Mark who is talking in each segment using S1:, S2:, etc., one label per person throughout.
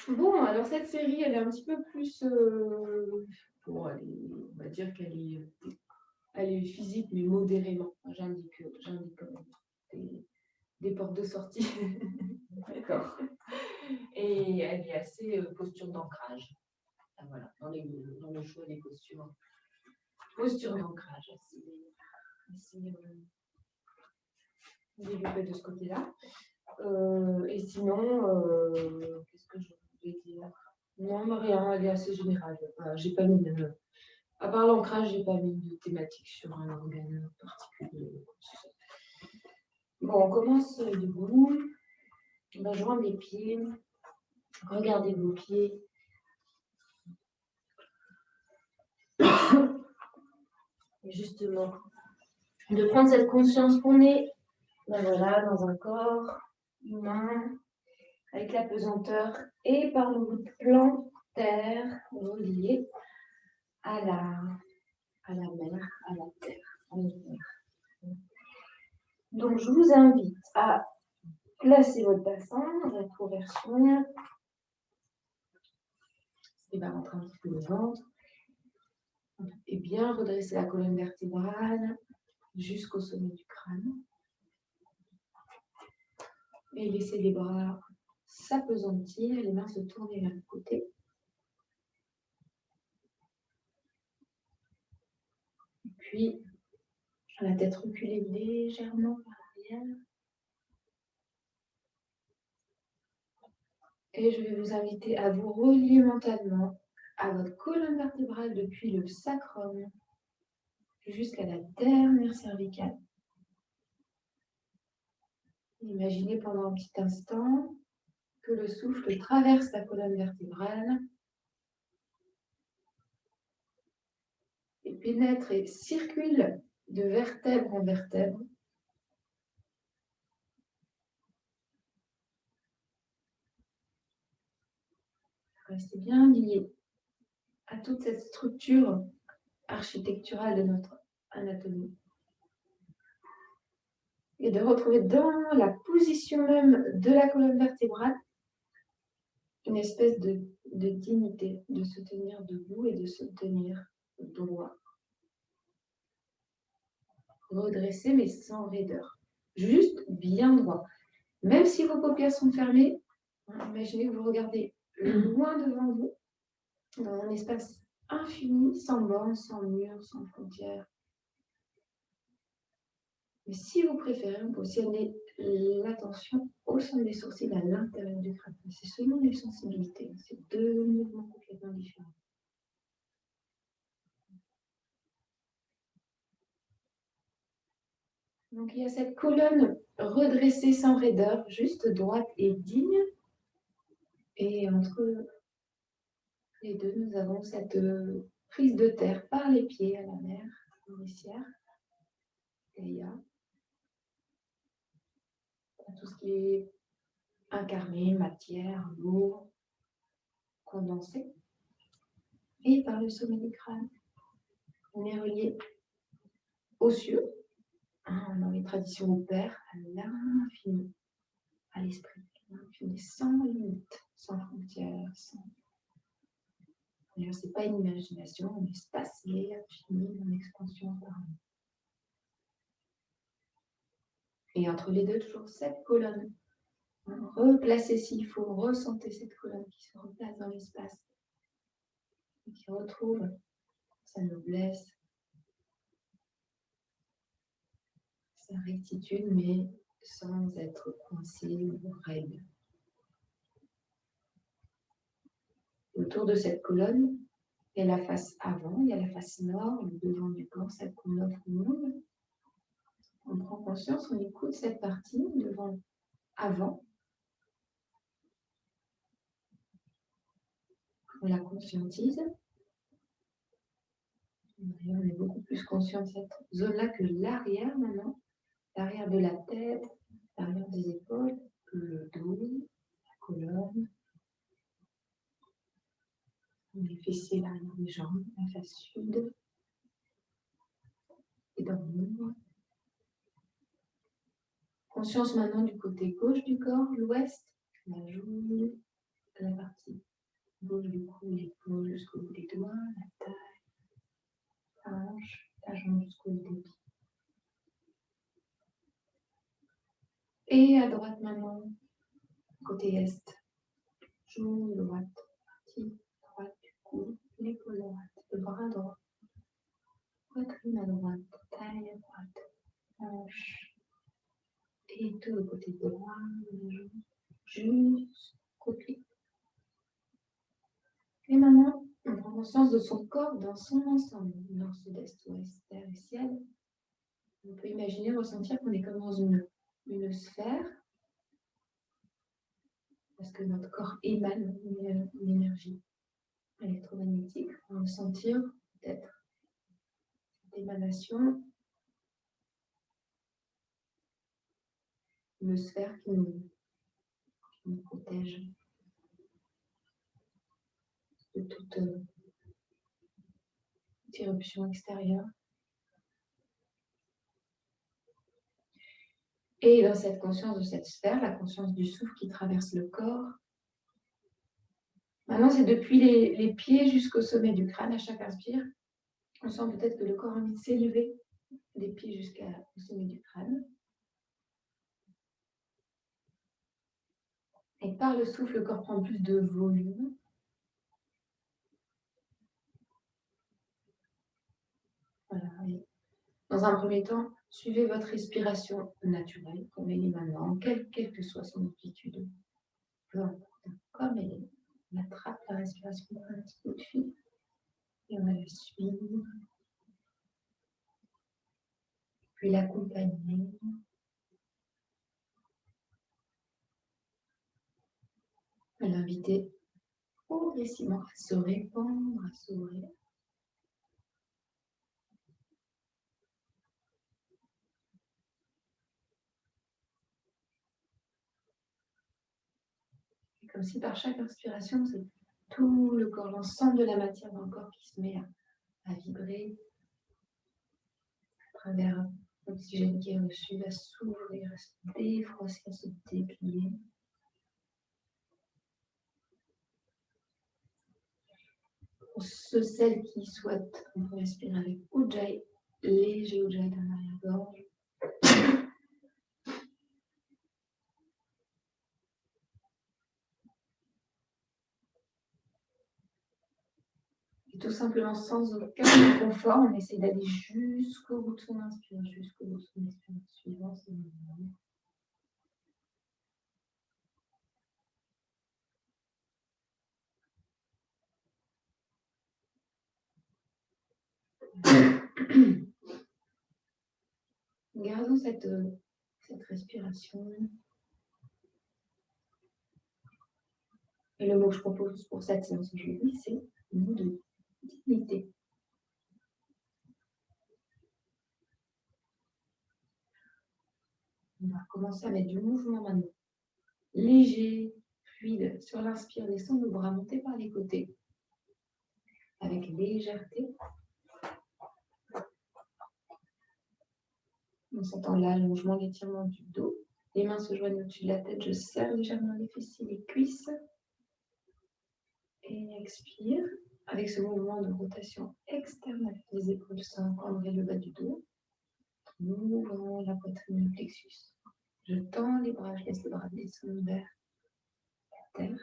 S1: Bon, alors cette série, elle est un petit peu plus... bon, on va dire elle est physique, mais modérément. J'indique quand même des portes de sortie.
S2: D'accord.
S1: Et elle est assez posture d'ancrage. Voilà, dans le choix des postures. Posture d'ancrage, assez développée de ce côté-là. Et sinon, qu'est-ce que je voulais dire? Non, mais rien, elle est assez générale. J'ai pas mis à part l'ancrage, j'ai pas mis de thématique sur un organe particulier. Bon, on commence debout. On va joindre les pieds. Regardez vos pieds. Et justement, de prendre cette conscience qu'on est voilà, dans un corps humain avec la pesanteur et par le bout de plantaire relié à la mer, à la terre, à l'univers. Donc, je vous invite à placer votre bassin, rétroversion, et bien rentrer un petit peu le ventre, et bien redresser la colonne vertébrale jusqu'au sommet du crâne. Et laisser les bras s'apesantir, les mains se tourner vers le côté. Et puis, la tête reculée légèrement par l'arrière. Et je vais vous inviter à vous relier mentalement à votre colonne vertébrale depuis le sacrum jusqu'à la dernière cervicale. Imaginez pendant un petit instant que le souffle traverse la colonne vertébrale et pénètre et circule de vertèbre en vertèbre. Restez bien lié à toute cette structure architecturale de notre anatomie. Et de retrouver dans la position même de la colonne vertébrale une espèce de dignité, de se tenir debout et de se tenir droit. Redressé mais sans raideur. Juste bien droit. Même si vos paupières sont fermées, imaginez que vous regardez loin devant vous, dans un espace infini, sans bornes, sans murs, sans frontières. Mais si vous préférez, on peut aussi amener l'attention au centre des sourcils, à l'intérieur du crâne. C'est selon les sensibilités. C'est deux mouvements complètement différents. Donc il y a cette colonne redressée sans raideur, juste droite et digne. Et entre les deux, nous avons cette prise de terre par les pieds à la mer nourricière. Gaïa. Tout ce qui est incarné, matière, lourd, condensé. Et par le sommet du crâne, on est relié aux cieux, dans les traditions au Père, à l'infini, à l'esprit, l'infini, sans limite, sans frontières, sans... D'ailleurs, ce n'est pas une imagination, on est spatié, infini, en expansion par nous. Et entre les deux, toujours cette colonne. Replacez s'il faut, ressentez cette colonne qui se replace dans l'espace et qui retrouve sa noblesse, sa rectitude, mais sans être coincé ou raide. Autour de cette colonne, il y a la face avant, il y a la face nord, le devant du corps, celle qu'on offre au monde. On prend conscience, on écoute cette partie devant, avant. On la conscientise. On est beaucoup plus conscient de cette zone-là que l'arrière maintenant. L'arrière de la tête, l'arrière des épaules, le dos, la colonne. Les fessiers, l'arrière des jambes, la face sud. Et dans l'ombre. Conscience maintenant du côté gauche du corps, l'ouest, la joue, la partie gauche du cou, l'épaule jusqu'au bout des doigts, la taille, la hanche, la jambe jusqu'au bout des pieds. Et à droite maintenant, côté est, joue droite, partie droite du cou, l'épaule droite, le bras droit, poitrine à droite, taille à droite, hanche, et tout le côté droit de la jambe, jusqu'au pied. Et maintenant, on prend conscience de son corps dans son ensemble, nord, sud-est, ouest, terre et ciel. On peut imaginer, ressentir qu'on est comme dans une sphère, parce que notre corps émane une énergie électromagnétique. On va ressentir peut-être cette émanation, une sphère qui nous protège de toute éruption extérieure. Et dans cette conscience de cette sphère, la conscience du souffle qui traverse le corps, maintenant c'est depuis les pieds jusqu'au sommet du crâne, à chaque inspire, on sent peut-être que le corps a envie de s'élever des pieds jusqu'au sommet du crâne. Et par le souffle, le corps prend plus de volume. Voilà. Et dans un premier temps, suivez votre respiration naturelle, comme elle est maintenant, quelle que soit son amplitude. Peu importe, comme elle est. On attrape la respiration par un petit bout de fil et on va la suivre. Puis l'accompagner. À l'inviter progressivement à se répandre, à s'ouvrir. Et comme si par chaque inspiration, c'est tout le corps, l'ensemble de la matière dans le corps qui se met à vibrer à travers l'oxygène qui est reçu, à s'ouvrir, à se défroisser, à se déplier. Pour celles qui souhaitent, on peut respirer avec Ujjayi, léger Ujjayi dans l'arrière-gorge. Et tout simplement sans aucun confort, on essaie d'aller jusqu'au bout de son inspire, jusqu'au bout de son expire suivant. Gardons cette respiration. Et le mot que je propose pour cette séance aujourd'hui, c'est le mot de dignité. On va commencer à mettre du mouvement maintenant. Léger, fluide. Sur l'inspire, laissons nos bras monter par les côtés. Avec légèreté. On s'entend l'allongement, l'étirement du dos. Les mains se joignent au-dessus de la tête. Je serre légèrement les fessiers, les cuisses. Et expire. Avec ce mouvement de rotation externe avec les épaules sans encadrer le bas du dos. Nous ouvrons la poitrine, le plexus. Je tends les bras, je laisse les bras descendre vers la terre.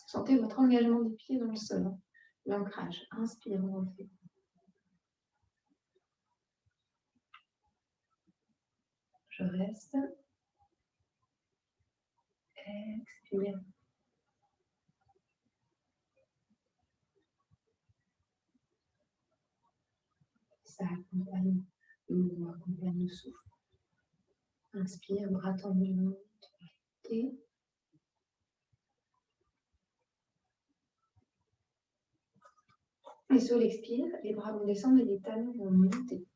S1: Sentez votre engagement des pieds dans le sol. L'ancrage. Inspire, montez. Je reste. Expire. Ça accompagne le mouvement, accompagne le souffle. Inspire, bras tendus, monte, pied. Et sur l'expire, les bras vont descendre et les talons vont monter.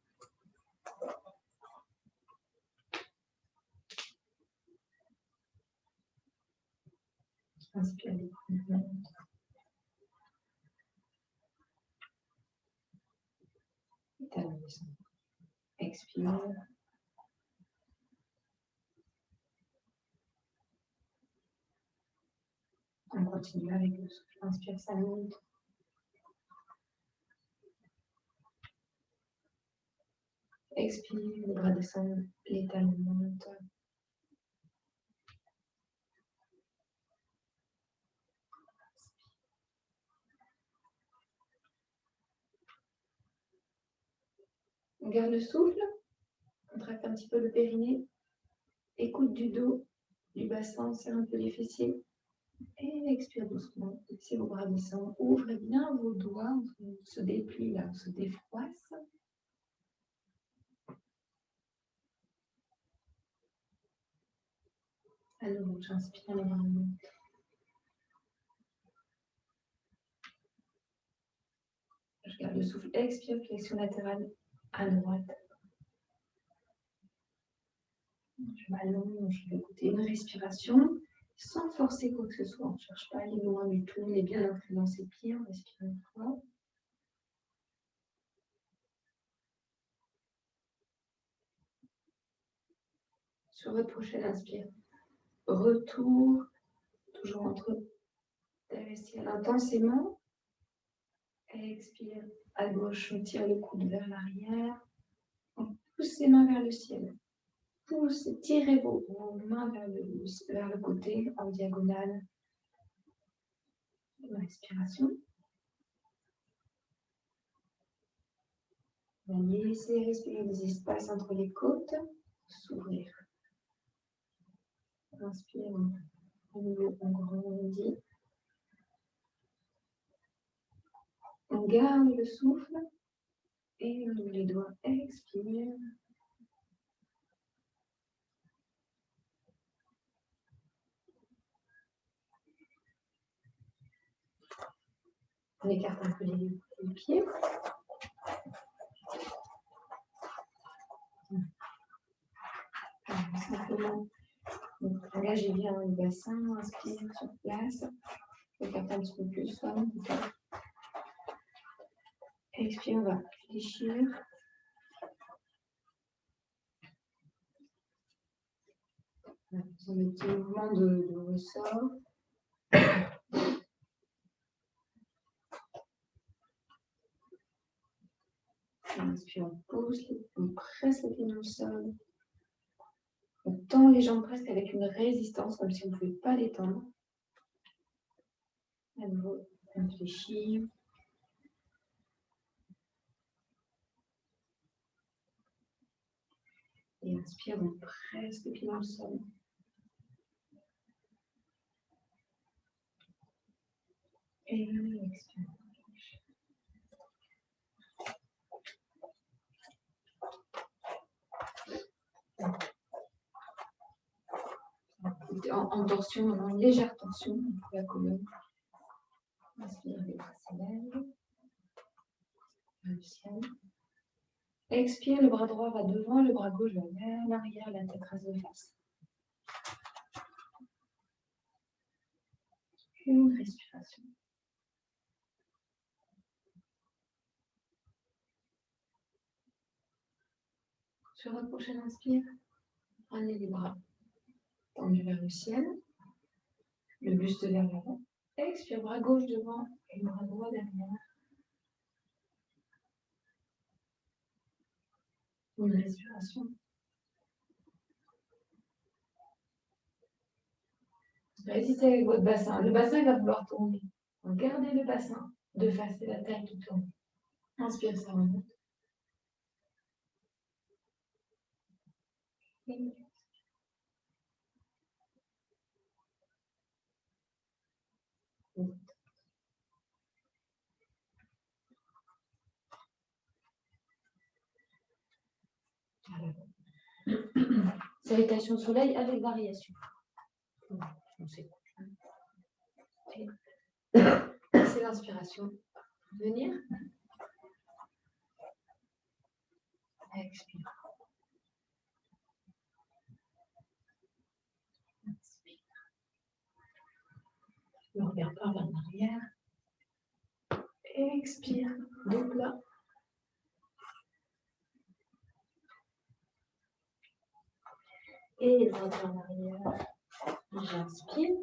S1: Inspire les poumons. Étale le sang. Expire. On continue avec le souffle. Inspire, ça monte. Expire, les bras descendent, les talons montent. On garde le souffle. Contracte un petit peu le périnée. Écoute du dos, du bassin, serre un peu les fessiers. Et expire doucement. Laissez vos bras descendre. Ouvrez bien vos doigts. On se déplie là, on se défroisse. À nouveau, j'inspire, les bras montent. Je garde le souffle. Expire, flexion latérale à droite. Je m'allonge, je vais écouter une respiration sans forcer quoi que ce soit. On ne cherche pas à aller loin du tout. On est bien ancré dans ses pieds. On respire une fois. Sur votre prochaine inspire, retour, toujours entre terre et ciel intensément. Expire, à gauche, on tire le coude vers l'arrière. On pousse les mains vers le ciel. Poussez, tirez vos mains vers le côté, en diagonale. Une respiration. Laissez respirer des espaces entre les côtes. S'ouvrir. Inspire, à nouveau, on grandit. On garde le souffle et on ouvre les doigts. Expire. On écarte un peu les pieds. Simplement, engagez bien le bassin, inspire sur place. Écarte un petit peu plus. Expire, on va fléchir. Faisons des petits mouvements de ressort. Inspire, on pousse, on presse les pieds dans le sol. On tend les jambes presque avec une résistance, comme si on ne pouvait pas les tendre. À nouveau, on fléchit. Et inspire, on presse les pieds dans le sol. Et expire. En torsion, en légère tension, la colonne. Inspire, les bras s'élèvent. Le ciel. Expire, le bras droit va devant, le bras gauche va vers l'arrière, la tête reste de face. Une respiration. Sur votre prochaine inspire, ramenez les bras tendus vers le ciel, le buste vers l'avant. Expire, bras gauche devant et le bras droit derrière. Une respiration. Résistez avec votre bassin. Le bassin il va vouloir tourner. Donc, gardez le bassin de face et la tête qui tourne. Inspire, ça remonte. Salutation au soleil avec variation. On s'écoute. C'est l'inspiration. Venir. Expire. Inspire. Ne regarde pas vers l'arrière. Expire, dos plat. Et droite vers l'arrière. J'inspire.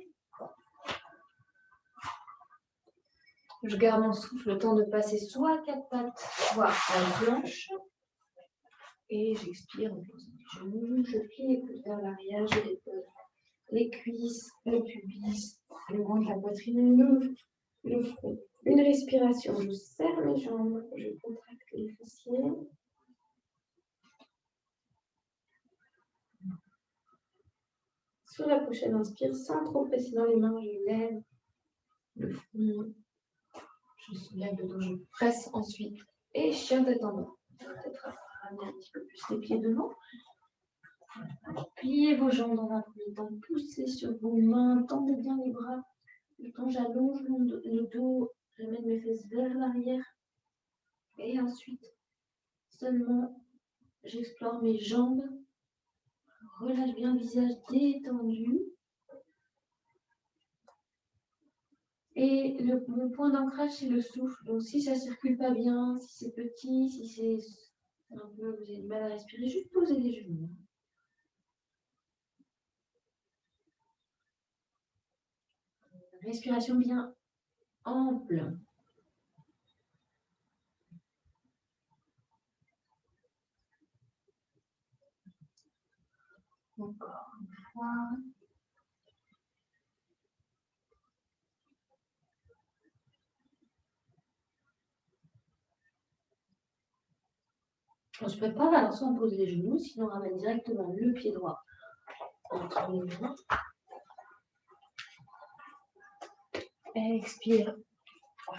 S1: Je garde mon souffle le temps de passer soit à quatre pattes, soit à la planche. Et j'expire en posant les genoux. Je plie les coudes vers l'arrière. Je dépose les cuisses, le pubis, le ventre, la poitrine, le front. Une respiration. Je serre mes jambes. Je contracte les fessiers. Sur la prochaine inspire, sans trop presser dans les mains, je lève le front. Je soulève le dos, je presse ensuite. Et chien tête en bas. Peut-être ramener un petit peu plus les pieds devant. Pliez vos jambes dans un premier temps. Poussez sur vos mains. Tendez bien les bras. Le temps, j'allonge le dos. J'amène mes fesses vers l'arrière. Et ensuite, seulement, j'explore mes jambes. Relâche bien le visage détendu. Et mon point d'ancrage, c'est le souffle. Donc, si ça ne circule pas bien, si c'est petit, si c'est un peu, vous avez du mal à respirer, juste posez les genoux. Respiration bien ample. Encore une fois. On se prépare alors soit on pose les genoux, sinon on ramène directement le pied droit entre les mains. Expire.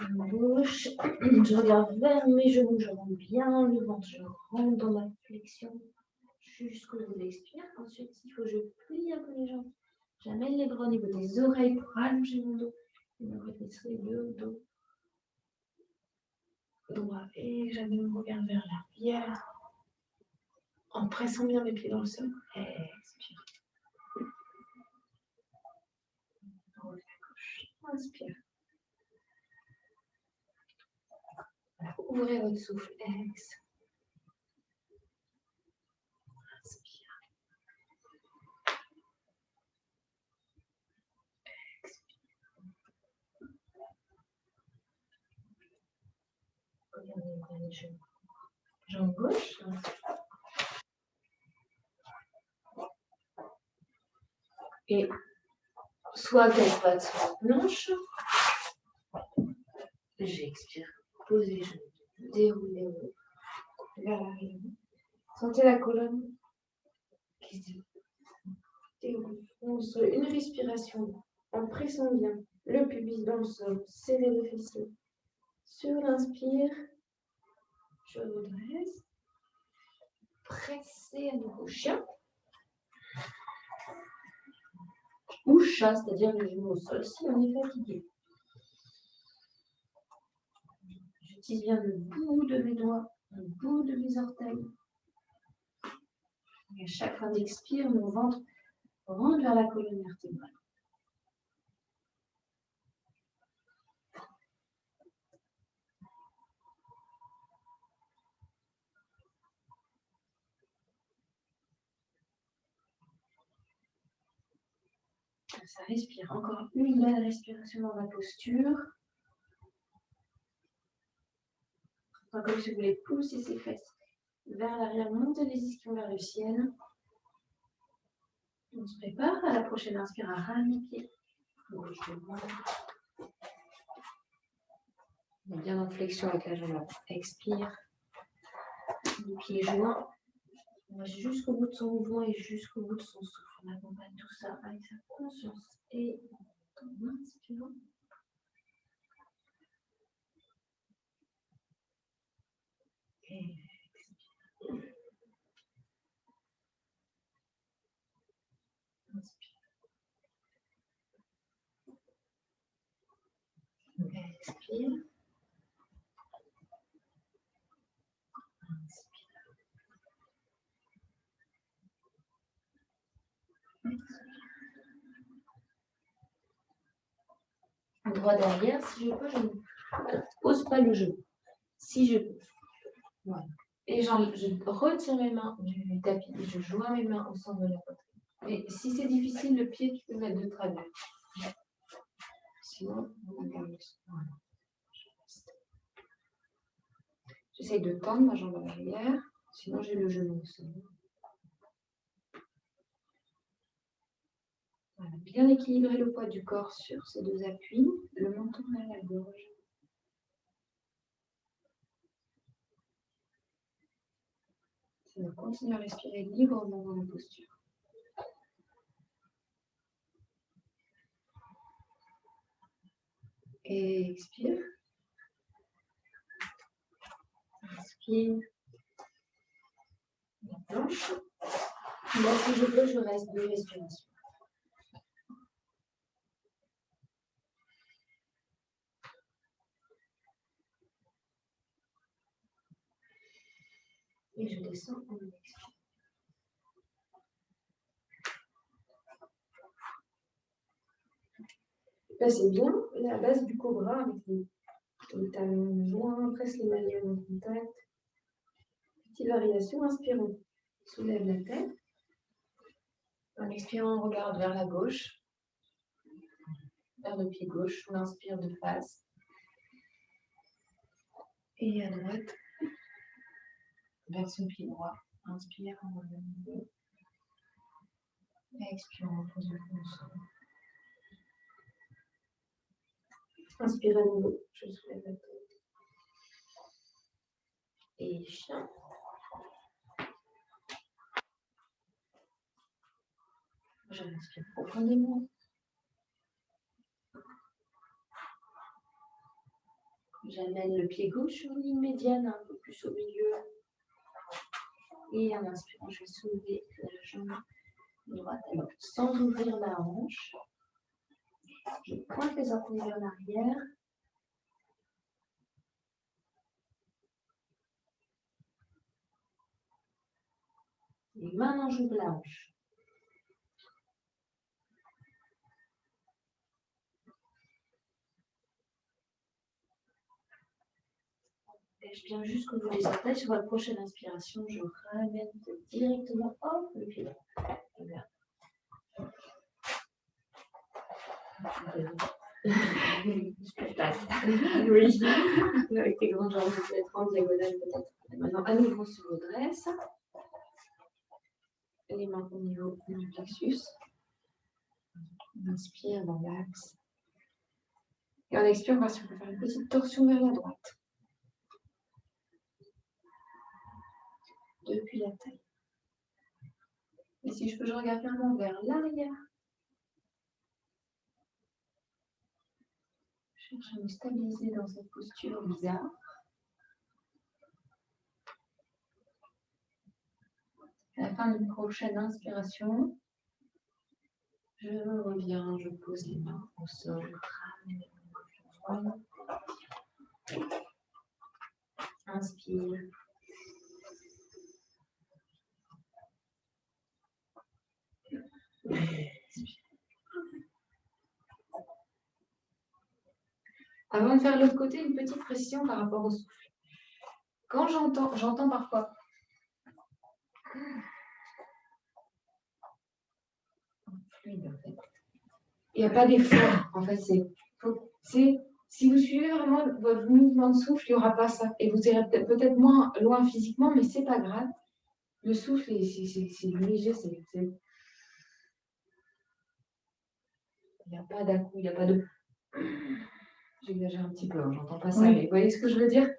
S1: Genou gauche. Je regarde vers mes genoux, je rentre bien le ventre, je rentre dans ma flexion jusqu'au bout de l'expire. Ensuite, il faut que je plie un peu les jambes. J'amène les bras au niveau des oreilles pour allonger mon dos. Et me redresser le dos droit. Et j'amène mon regard vers l'arrière en pressant bien mes pieds dans le sol. Expire. Droite à gauche. Inspire. Ouvrez votre souffle. Exhale. Inspire. Regardez bien les genoux. Jambe gauche. Et soit quatre pattes sur la planche. J'expire. Posez les genoux. Déroulez vers l'arrière. Sentez la colonne qui se déroule. Une respiration en pressant bien le pubis dans le sol. Serrez les fessiers. Sur l'inspire, je redresse. Pressez à nouveau chien. Ou chat, c'est-à-dire les genoux au sol si on est fatigué. J'utilise bien le bout de mes doigts, le bout de mes orteils. Et à chaque fois d'expire, mon ventre rentre vers la colonne vertébrale. Ça respire. Encore une belle respiration dans la posture. Enfin, comme si vous voulez pousser ses fesses vers l'arrière, montez les ischions vers le ciel. On se prépare à la prochaine inspire à ramifier. Gauche de droite. On est bien en flexion avec la jambe. Expire. Les pieds joints. On va jusqu'au bout de son mouvement et jusqu'au bout de son souffle. On accompagne tout ça avec sa conscience et en inspirant. Et expire. Inspire. Expire.
S2: droit derrière. Si je peux, je ne pose pas le genou. Si je peux. Voilà. Et je retire mes mains du tapis et je joins mes mains au centre de la poitrine. Mais si c'est difficile, le pied, tu peux mettre de travers. Sinon, on va voilà. J'essaye de tendre ma jambe en arrière. Sinon, j'ai le genou au sol. Voilà. Bien équilibrer le poids du corps sur ces deux appuis. Le menton à la gorge. On continue à respirer librement dans la posture. Et expire. Inspire. La planche. Là, si je peux, je reste 2 respirations. Et je descends en expire. Placez bien la base du cobra avec les talons joints, presse les mains en contact. Petite variation, inspirons. Soulève la tête. En expirant, on regarde vers la gauche, vers le pied gauche. On inspire de face. Et à droite, vers son pied droit. Inspire, on revient au niveau. Et expire, on repose le front au sol. Inspire à nouveau, je soulève la tête. Et chien. Je respire profondément. J'amène le pied gauche sur une ligne médiane, un peu plus au milieu. Et en inspirant, je vais soulever la jambe droite à gauche sans ouvrir la hanche. Je pointe les orteils vers l'arrière. Les mains en joue de la hanche. Je viens jusqu'au bout des orteils. Sur la prochaine inspiration, je ramène directement le pied droit. Oui, avec tes grandes jambes, je vais être en diagonale peut-être. Maintenant, à nouveau, on se redresse. Les mains au niveau du plexus. On inspire dans l'axe. Et on expire, on va voir si on peut faire une petite torsion vers la droite. Depuis la taille. Et si je peux, je regarde vraiment vers l'arrière. Je cherche à me stabiliser dans cette posture bizarre. À la fin d'une prochaine inspiration, je reviens, je pose les mains au sol. Inspire. Avant de faire l'autre côté, une petite précision par rapport au souffle. Quand j'entends parfois. Fluide, en fait. Il n'y a pas d'effort, en fait. Si vous suivez vraiment votre mouvement de souffle, il n'y aura pas ça. Et vous irez peut-être moins loin physiquement, mais ce n'est pas grave. Le souffle, c'est léger, il n'y a pas d'un coup, il n'y a pas de... J'exagère un petit peu, hein, j'entends pas ça, oui. Mais vous voyez ce que je veux dire?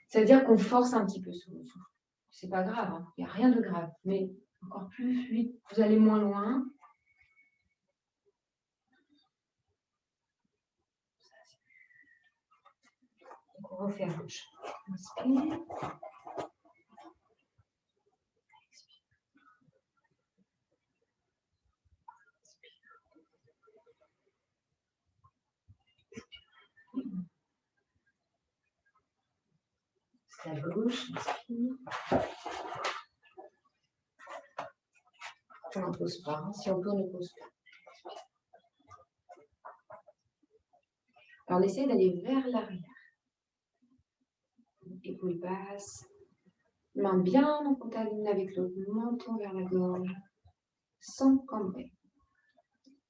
S2: C'est-à-dire qu'on force un petit peu sur le souffle. C'est pas grave, hein, il n'y a rien de grave. Mais encore plus fluide, vous allez moins loin. Donc on refait à gauche. Inspire. C'est à gauche, inspire. On ne pose pas, hein. Si on peut, on ne pose pas.
S1: Alors, on essaie d'aller vers l'arrière. Épaules basses. Main bien en contact l'une avec l'autre. Menton vers la gorge. Sans cambrer.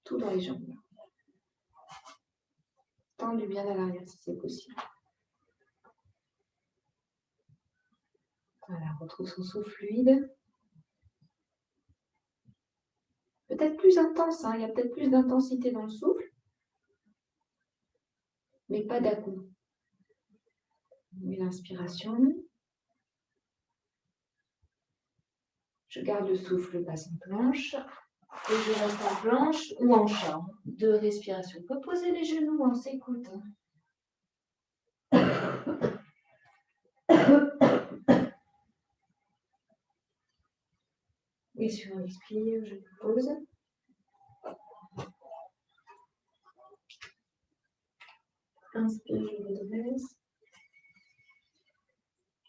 S1: Tout dans les jambes. Tendu bien à l'arrière si c'est possible. Voilà, retrouve son souffle fluide. Peut-être plus intense, hein, il y a peut-être plus d'intensité dans le souffle, mais pas d'à-coup. Une inspiration. Je garde le souffle, passe en planche. Et je reste en planche ou en chat. Deux respirations. On peut poser les genoux, on s'écoute. Et sur un expire, je pose. Inspire, je me dresse.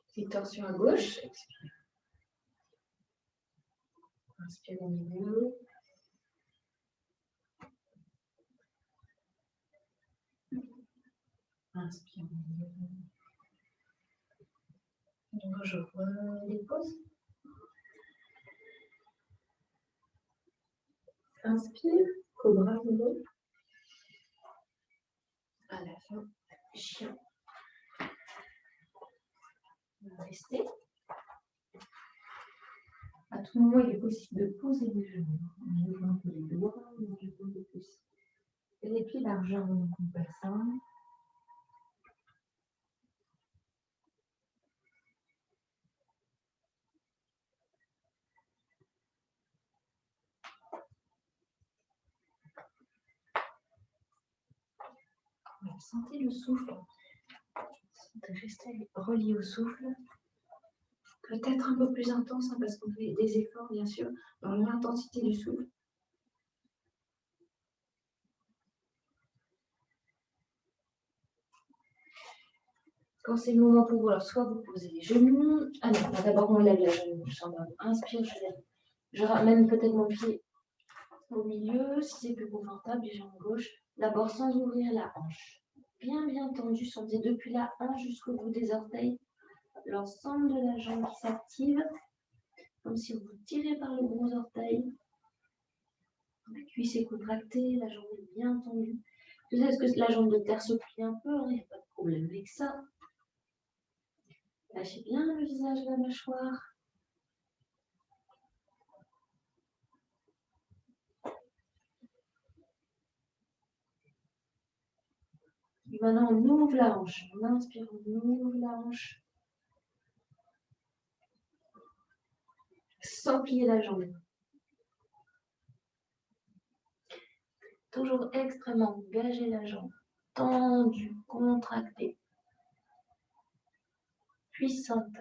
S1: Petite torsion à gauche. Expire. Inspire au milieu. Inspire au milieu. Donc je redépose. Inspire, cobra rouleau. À la fin, chien. On va rester. À tout moment, il est possible de poser les genoux. On ouvre un peu les doigts, on ouvre le pouce. Et les pieds largement en bassin. Sentez le souffle. Restez relié au souffle. Peut-être un peu plus intense, hein, parce qu'on fait des efforts, bien sûr, dans l'intensité du souffle. Quand c'est le moment pour vous, alors soit vous posez les genoux. Ah non, d'abord on lève la genou. Inspire, je ramène peut-être mon pied au milieu, si c'est plus confortable, les jambes gauche. D'abord sans ouvrir la hanche. Bien tendu, sentez depuis la hanche jusqu'au bout des orteils l'ensemble de la jambe qui s'active, comme si vous tirez par le gros orteil. La cuisse est contractée, la jambe est bien tendue. Vous savez, est-ce que la jambe de terre se plie un peu? Il n'y a pas de problème avec ça. Lâchez bien le visage de la mâchoire. Et maintenant, on ouvre la hanche. On inspire, on ouvre la hanche. Sans plier la jambe. Toujours extrêmement engager la jambe. Tendue, contractée. Puissante.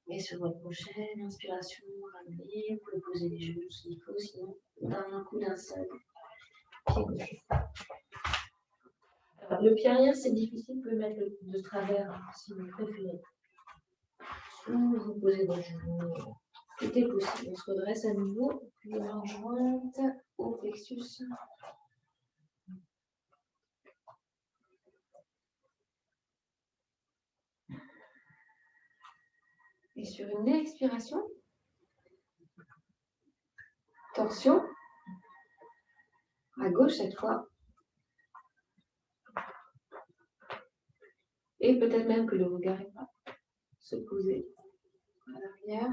S1: Et sur votre prochaine inspiration, ramenez, vous pouvez poser les genoux s'il faut, sinon d'un coup d'un seul pied gauche. Alors, le pied arrière, c'est difficile, vous pouvez mettre de travers si vous préférez. Ou vous posez vos genoux. Tout est possible. On se redresse à nouveau, puis les mains jointes au plexus. Et sur une expiration, torsion, à gauche cette fois. Et peut-être même que le regard n'est pas se poser à l'arrière.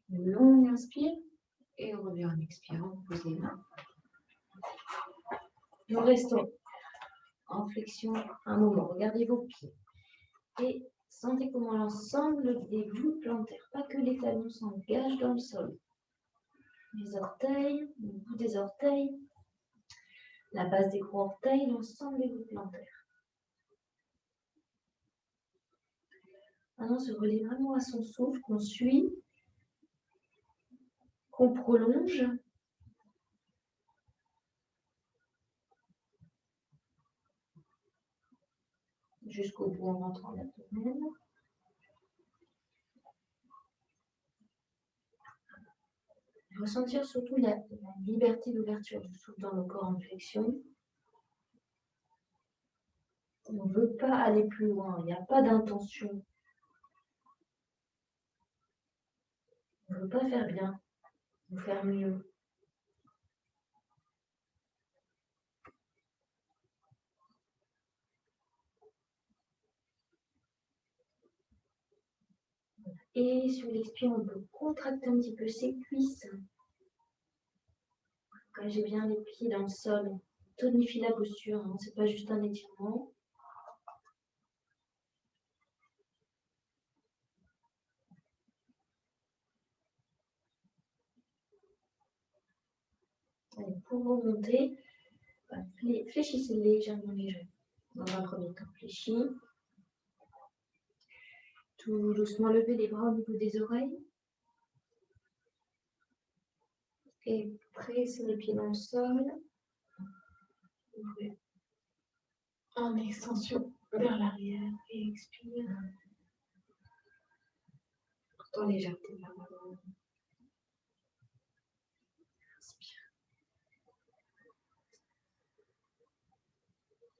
S1: Une longue inspire et on revient en expirant, on pose les mains. Nous restons en flexion un moment. Regardez vos pieds. Et sentez comment l'ensemble des voûtes plantaires, pas que les talons, s'engagent dans le sol. Les orteils, le bout des orteils, la base des gros orteils, l'ensemble des voûtes plantaires. Maintenant, se relie vraiment à son souffle, qu'on suit, qu'on prolonge. jusqu'au bout en rentrant l'abdomen. Ressentir surtout la liberté d'ouverture du souffle dans le corps en flexion. On ne veut pas aller plus loin, il n'y a pas d'intention. On ne veut pas faire bien, ou faire mieux. Et sur l'expire, on peut contracter un petit peu ses cuisses. Quand j'ai bien les pieds dans le sol, tonifie la posture, hein, c'est pas juste un étirement. Allez, pour remonter, fléchissez légèrement les genoux. Dans un premier temps, fléchis. Tout doucement, levez les bras au niveau des oreilles. Et pressez les pieds dans le sol. Ouvrez en extension vers l'arrière et expire. Tout en légèreté vers l'avant. Inspire.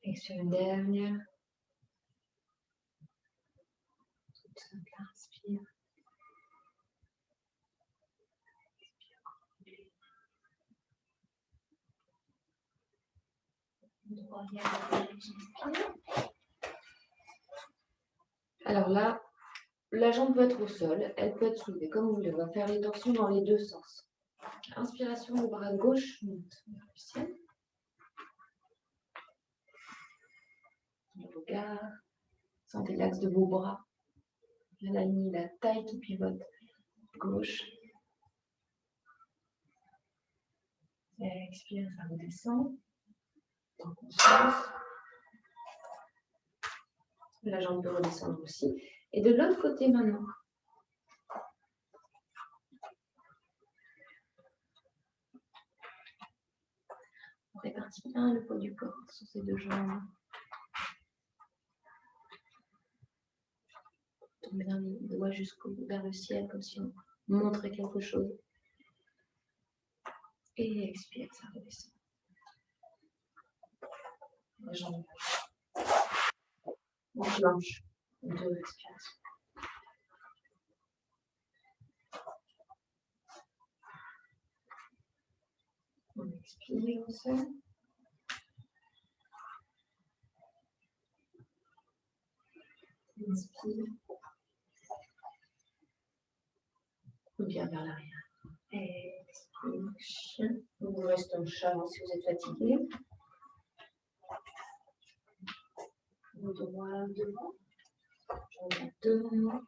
S1: Expire une dernière. Toute simple, inspire. Alors là, la jambe peut être au sol, elle peut être soulevée comme vous voulez. On va faire les torsions dans les deux sens. Inspiration, le bras gauche monte vers le ciel. Le regard, sentez l'axe de vos bras. La ligne, la taille qui pivote. Gauche. Expire, ça redescend. En conscience. La jambe peut redescendre aussi. Et de l'autre côté maintenant. On répartit bien le poids du corps sur ces deux jambes. On tourne bien les doigts vers le ciel, comme si on montrait quelque chose. Et expire, ça redescend. La jambe blanche. Deux respirations. On expire, on serre. Inspire. Ou bien vers l'arrière. Expire. Chien. Vous restez en chat si vous êtes fatigué. Le droit devant. Jambe devant.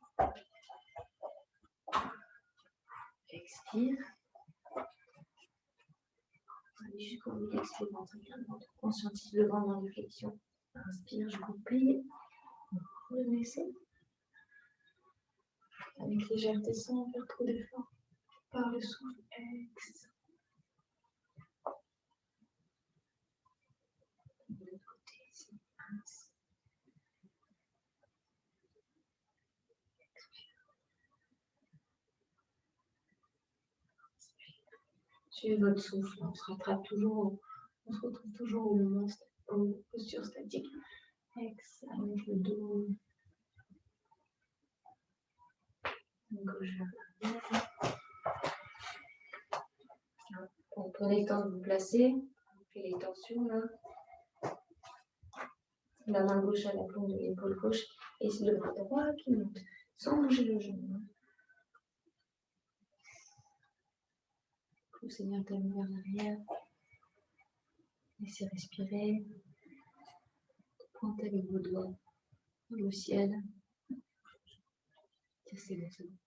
S1: Expire. Allez jusqu'au milieu du ventre également. Conscientise le ventre en réflexion. Inspire, je vous plie. Renaissez. Avec légèreté sans faire trop d'efforts. Par le souffle, exhale. De l'autre côté, ici. Inspire. Suivez votre souffle, on se retrouve toujours au moment, aux postures statiques. Exhale, allonge le dos. Gauche vers l'arrière. Prenez le temps de vous placer. Vous faites les torsions là. La main gauche à la plombe de l'épaule gauche. Et c'est le bras droit qui monte, sans bouger le genou. Poussez bien le talon vers l'arrière. Laissez respirer. Pointez avec vos doigts dans le ciel. C'est bon, c'est bon.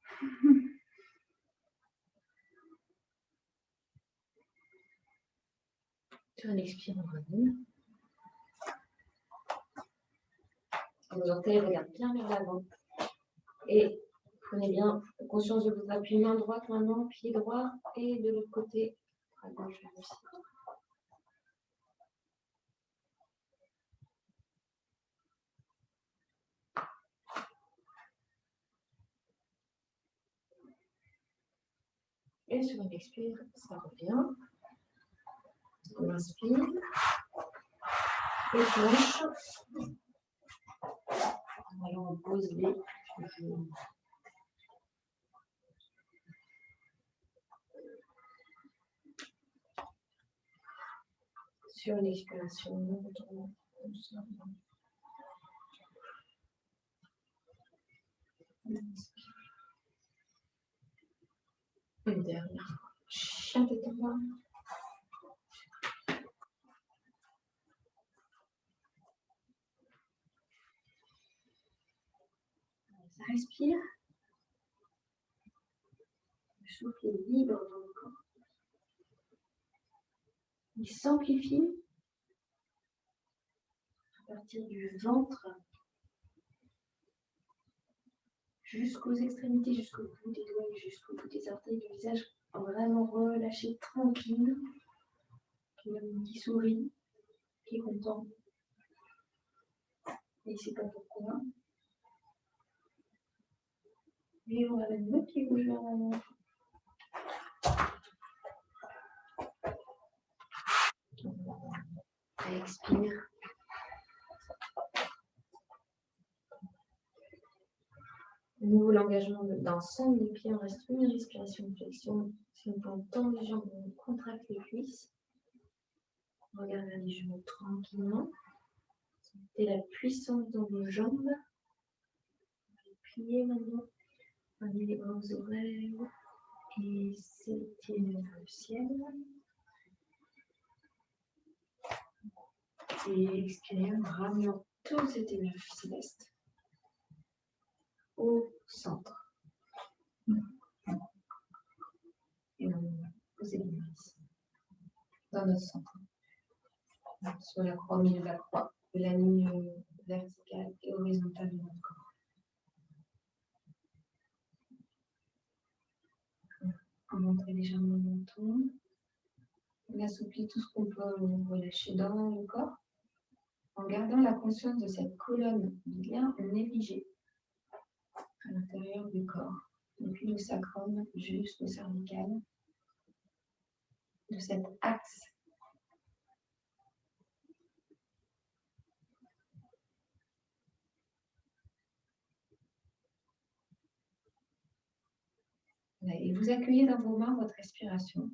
S1: Sur un expire, on revient. Vos orteils regardent bien vers l'avant. Et prenez bien conscience de votre appui, main droite maintenant, pied droit, et de l'autre côté, à gauche vers le ciel. Et sur une expire, ça revient. On inspire. Et planche. Alors on pose les genoux. Sur l'expiration, on retourne doucement. Une dernière fois. Chien de tabac. Ça respire. Le souffle est libre dans le corps. Il s'amplifie à partir du ventre jusqu'aux extrémités, jusqu'au bout des doigts, jusqu'au bout des orteils du visage. Vraiment relâché, tranquille. Qui sourit, qui est content. Et il ne sait pas pourquoi. Et on va mettre le pied gauche vers l'avant. Expire. De nouveau, l'engagement dans l'ensemble des pieds, on reste une respiration de flexion. Si on tend les jambes, on contracte les cuisses. On regarde vers les genoux tranquillement. Sentez la puissance dans vos jambes. Pliez maintenant. Prenez les bras aux oreilles. Et s'étirez vers le ciel. Et expirez en ramenant toute cette énergie céleste au centre. Et on posez les mains ici, dans notre centre. Sur la croix, au milieu de la croix, de la ligne verticale et horizontale de notre corps. On montre légèrement le menton. On assouplit tout ce qu'on peut relâcher dans le corps. En gardant la conscience de cette colonne bien négligée à l'intérieur du corps, depuis le sacrum jusqu'au cervical, de cet axe. Et vous accueillez dans vos mains votre respiration.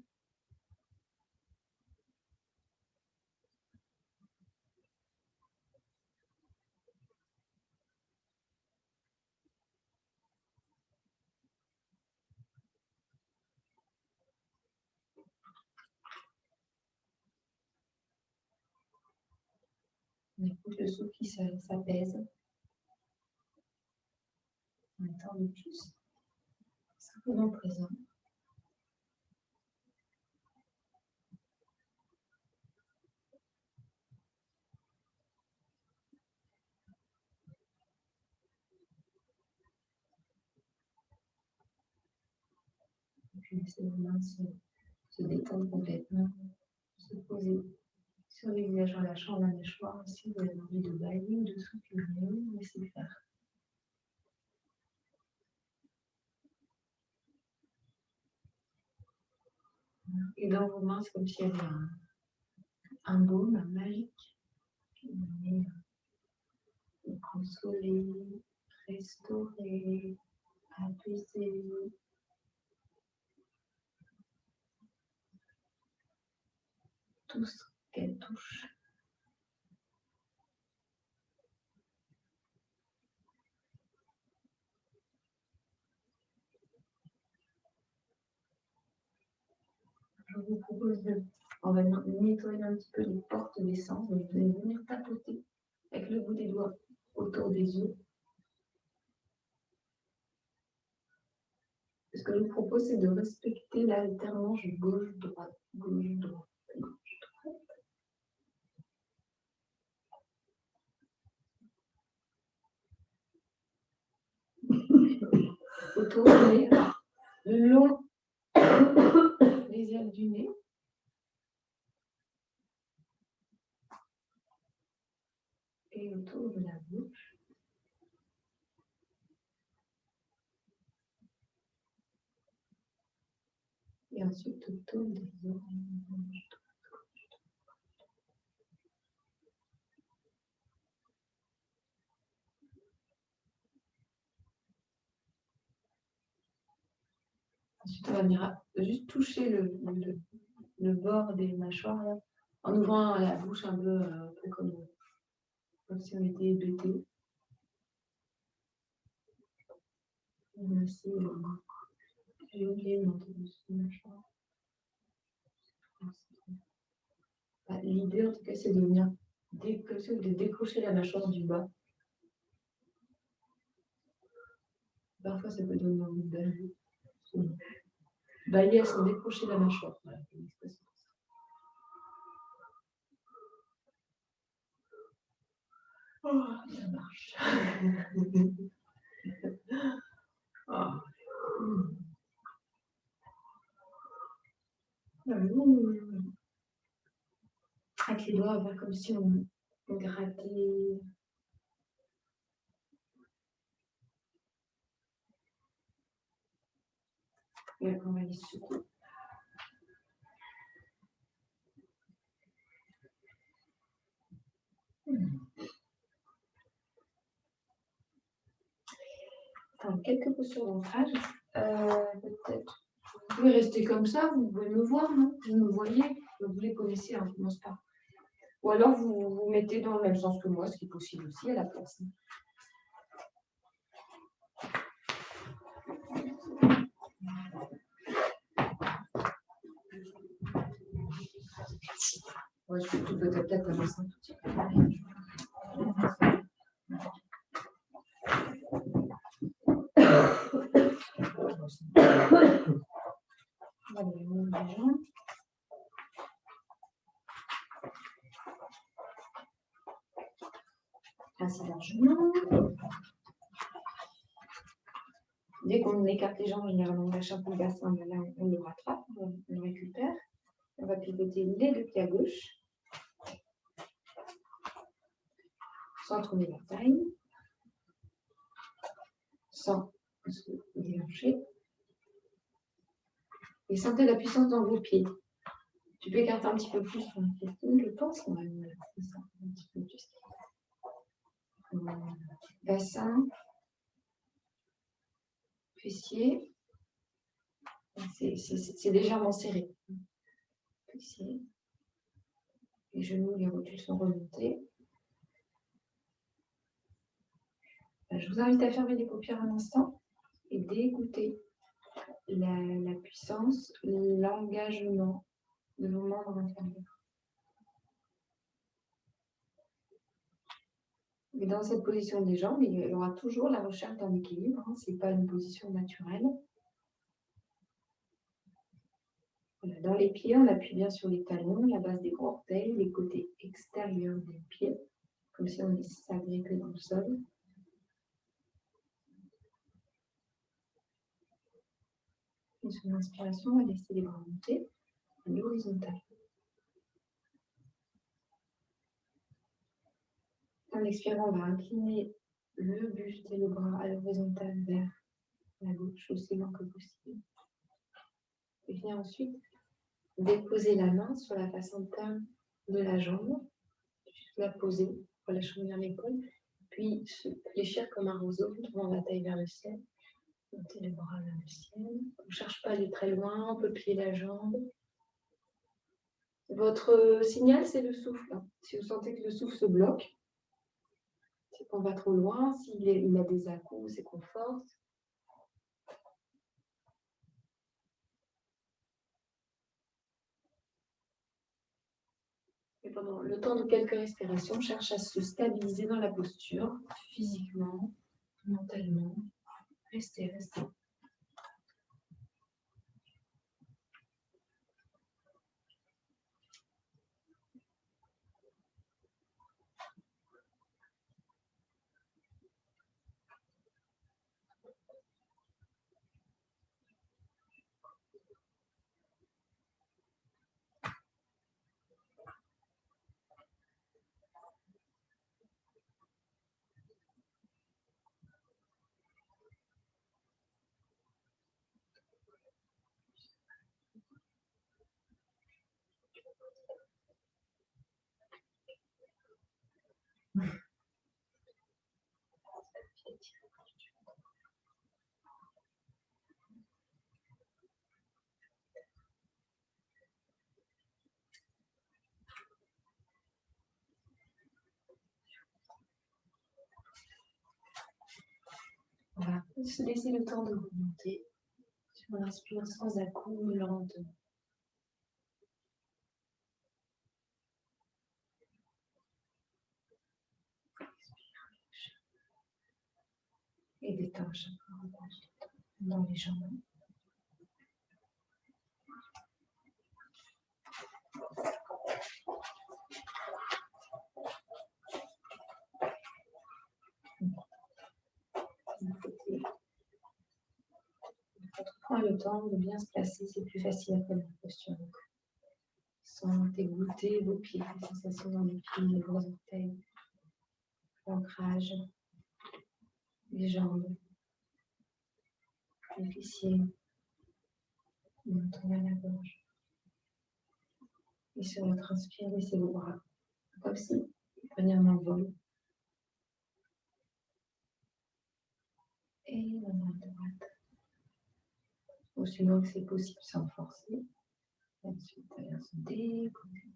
S1: On écoute le souffle qui s'apaise. En étant le plus simplement présent. Et puis laissez vos mains se détendre complètement, se poser sur le visage en lâchant la mâchoire. Si vous avez envie de bailler ou de soupirer, laissez faire. Et dans vos mains, c'est comme s'il y avait un baume magique qui venait consoler, restaurer, apaiser. Tout ce qu'elle touche. Je vous propose on va nettoyer un petit peu les portes des sens. Vous allez venir tapoter avec le bout des doigts autour des yeux. Ce que je vous propose, c'est de respecter l'alternance gauche-droite, gauche-droite, gauche-droite. Autour des le long des ailes du nez. Et autour de la bouche. Et ensuite, autour des oreilles. Ensuite, on va venir juste toucher le bord des mâchoires là, en ouvrant la bouche un peu comme si on était hébété. On a aussi éloigné le manteau de la mâchoire. L'idée, en tout cas, c'est de venir décrocher la mâchoire du bas. Parfois, ça peut donner envie de bailler sans décrocher la mâchoire. Voilà, oh, ça marche. Oh. Avec les doigts, on va faire comme si on grattait. Et après, on va les secouer. Enfin, quelques postures d'ancrage. Peut-être. Vous pouvez rester comme ça, vous pouvez me voir, non? Vous me voyez, vous les connaissez, hein, je pense pas. Ou alors vous vous mettez dans le même sens que moi, ce qui est possible aussi à la place. Ouais, je peux peut-être avancer un tout petit peu. Ainsi largement. Dès qu'on écarte les jambes, généralement on lâche un peu le bassin, mais là on le rattrape, on le récupère. On va pivoter les deux pieds à gauche. Sans tourner la taille. Sans se déhancher. Et sentez la puissance dans vos pieds. Tu peux écarter un petit peu plus ton pied, je pense. On va mettre ça un petit peu plus. Bassin. Fessier. C'est légèrement serré. Fessier. Les genoux, les rotules sont remontés. Je vous invite à fermer les paupières un instant et d'écouter la puissance, l'engagement de vos membres inférieurs. Et dans cette position des jambes, il y aura toujours la recherche d'un équilibre. Hein, ce n'est pas une position naturelle. Voilà, dans les pieds, on appuie bien sur les talons, la base des gros orteils, les côtés extérieurs des pieds, comme si on laissait s'agripper dans le sol. Et sur l'inspiration, on va laisser les bras monter à l'horizontale. En expirant, on va incliner le buste et le bras à l'horizontale vers la gauche, aussi lent que possible. Et venir ensuite déposer la main sur la face interne de la jambe, juste la poser, relâchant bien l'épaule, puis se fléchir comme un roseau, tournant la taille vers le ciel, monter les bras vers le ciel. On ne cherche pas à aller très loin, on peut plier la jambe. Votre signal, c'est le souffle. Si vous sentez que le souffle se bloque, c'est qu'on va trop loin. S'il a des à-coups, c'est qu'on force. Et pendant le temps de quelques respirations, cherche à se stabiliser dans la posture, physiquement, mentalement. Restez, restez. On va se laisser le temps de remonter sur l'inspire sans à-coups, lentement. Et détends chaque relâche dans les jambes. Prends le temps de bien se placer, c'est plus facile après la posture. Sentez goûter vos pieds, les sensations dans les pieds, les gros orteils, l'ancrage, les jambes, les fessiers, le menton à la gorge. Et sur votre inspire, laissez vos bras comme si vous preniez un envol. Et la main droite. Au suivant que c'est possible sans forcer. Ensuite, elle vient se décoller.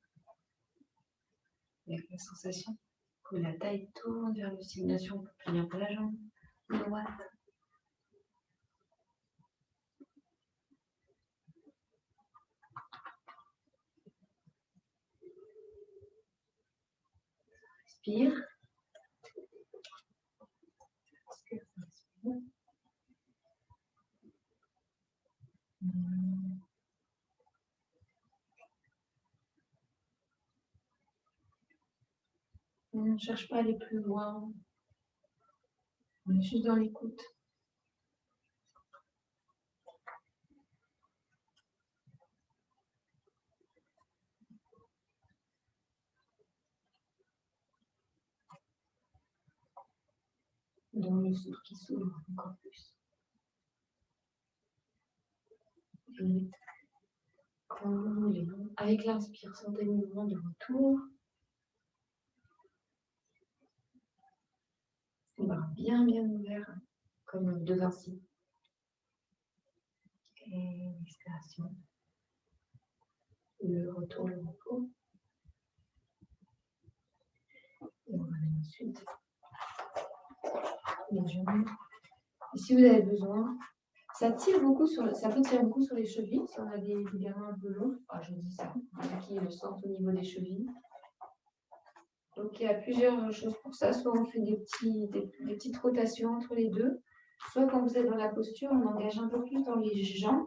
S1: Avec la sensation que la taille tourne vers le simulation pour plier un peu la jambe droite. Inspire. On ne cherche pas à aller plus loin. On est juste dans l'écoute. Dans le souffle qui s'ouvre encore plus. Et quand vous voulez, avec l'inspire, sentez le mouvement de retour. Les bras bien ouverts, comme De Vinci. Et l'expiration. Le retour, le repos. Et on ramène ensuite les jambes. Et si vous avez besoin, ça tire beaucoup ça peut tirer beaucoup sur les chevilles, si on a des ligaments un peu longs. Ah, je dis ça, qui le sentent au niveau des chevilles. Donc il y a plusieurs choses pour ça. Soit on fait des petites rotations entre les deux, soit quand vous êtes dans la posture, on engage un peu plus dans les jambes,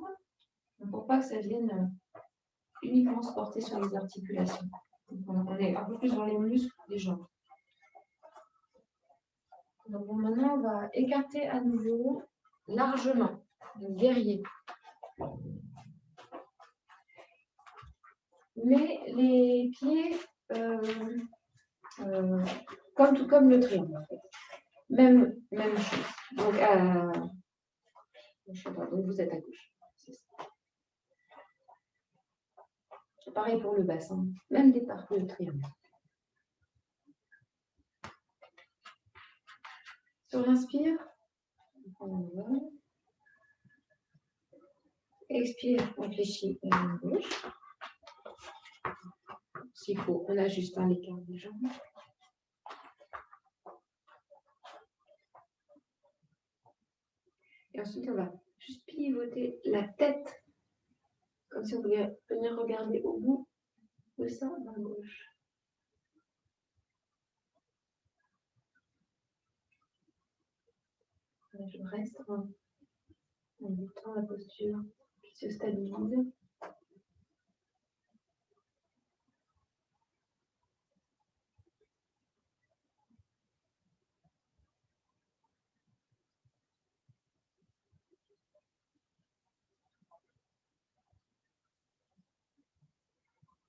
S1: pour pas que ça vienne uniquement se porter sur les articulations. Donc on est un peu plus dans les muscles des jambes. Donc maintenant, on va écarter à nouveau largement, le guerrier. Mais les pieds, comme le triangle, en fait. Même chose. Donc, donc vous êtes à gauche. C'est pareil pour le bassin. Même départ pour le triangle. Sur l'inspire, expire, on fléchit à la gauche. S'il faut, on ajuste un l'écart des jambes. Et ensuite, on va juste pivoter la tête, comme si on voulait venir regarder au bout de sa main gauche. Je reste en évitant la posture qui se stabilise.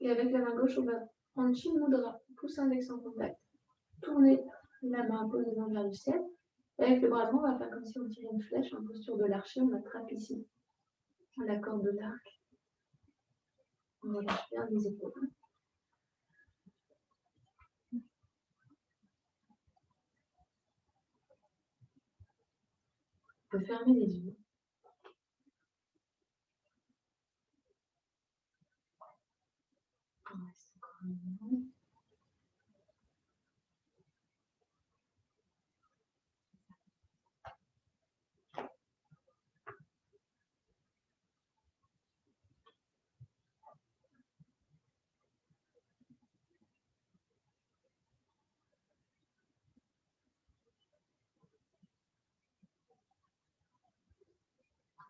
S1: Et avec la main gauche, on va prendre Chin Mudra, pouce index en contact. Tourner la main posée vers le ciel. Et avec le bras droit, on va faire comme si on tirait une flèche en posture de l'archer. On attrape ici la corde de l'arc. On relâche bien les épaules.
S2: peux fermer les yeux. On reste encore un moment.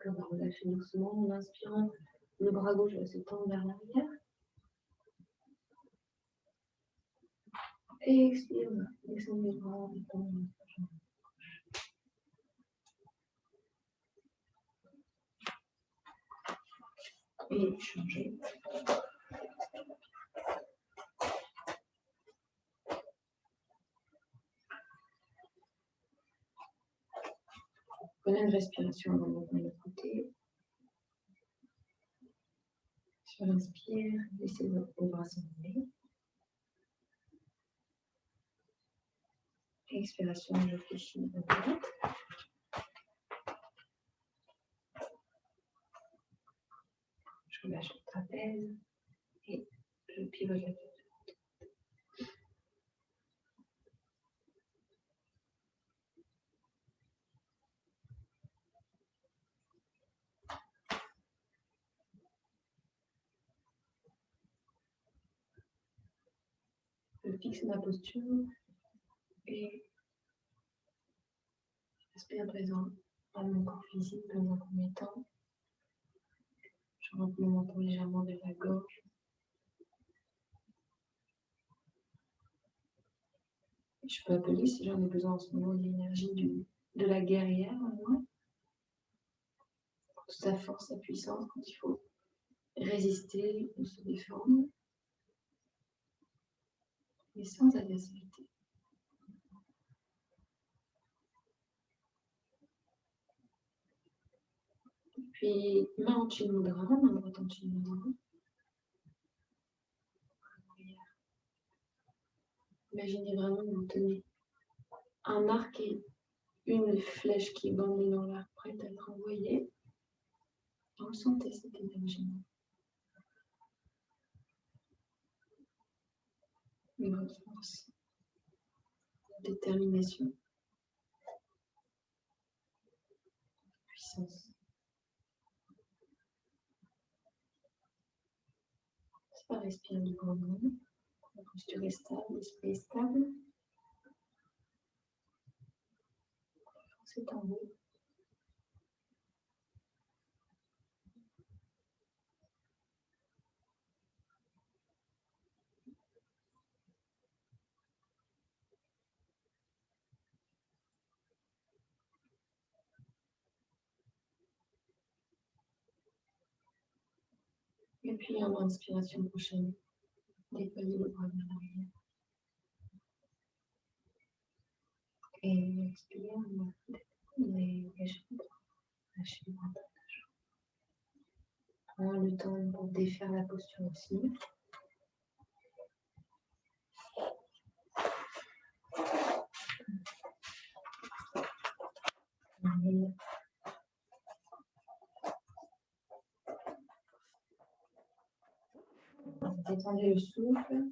S2: On va relâcher doucement en inspirant. Le bras gauche va se tendre vers l'arrière. Et expire, descendez les bras en tendant. Et changer. Prenez une respiration avant de revenir de l'autre côté. Sur l'inspire, laissez vos bras s'enlever. Expiration, je fléchis à droite. Je relâche le trapèze et je pivote la tête. Je fixe ma posture et je reste bien présent à mon corps physique dans un premier temps. Je rentre mon menton légèrement vers la gorge. Je peux appeler si j'en ai besoin en ce moment l'énergie de la guerrière en moi. Toute sa force, sa puissance quand il faut résister ou se défendre. Mais sans agressivité. Puis, main en Chinmudra, main droite en Chinmudra. Imaginez vraiment que vous tenez un arc et une flèche qui bande dans l'arc, prête à être envoyée. Ressentez cette énergie. Une force, détermination, puissance. Ça respire du grand monde. La posture est stable, l'esprit est stable. C'est en vous. Et puis en inspiration prochaine, déployez le bras vers l'arrière. Et expire, lâchez le bras. Prends le temps pour défaire la posture aussi. Détendez le souffle.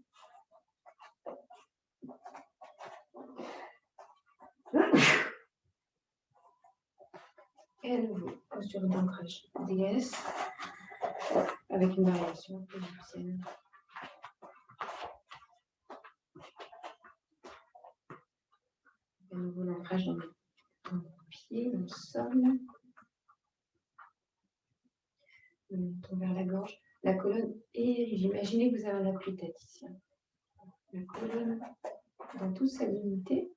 S2: Et à nouveau, posture d'ancrage DS avec une variation égyptienne. À nouveau l'ancrage dans le pied, dans le sol. Le menton vers la gorge. La colonne érigée. Imaginez que vous avez un appui-tête ici. La colonne dans toute sa dignité.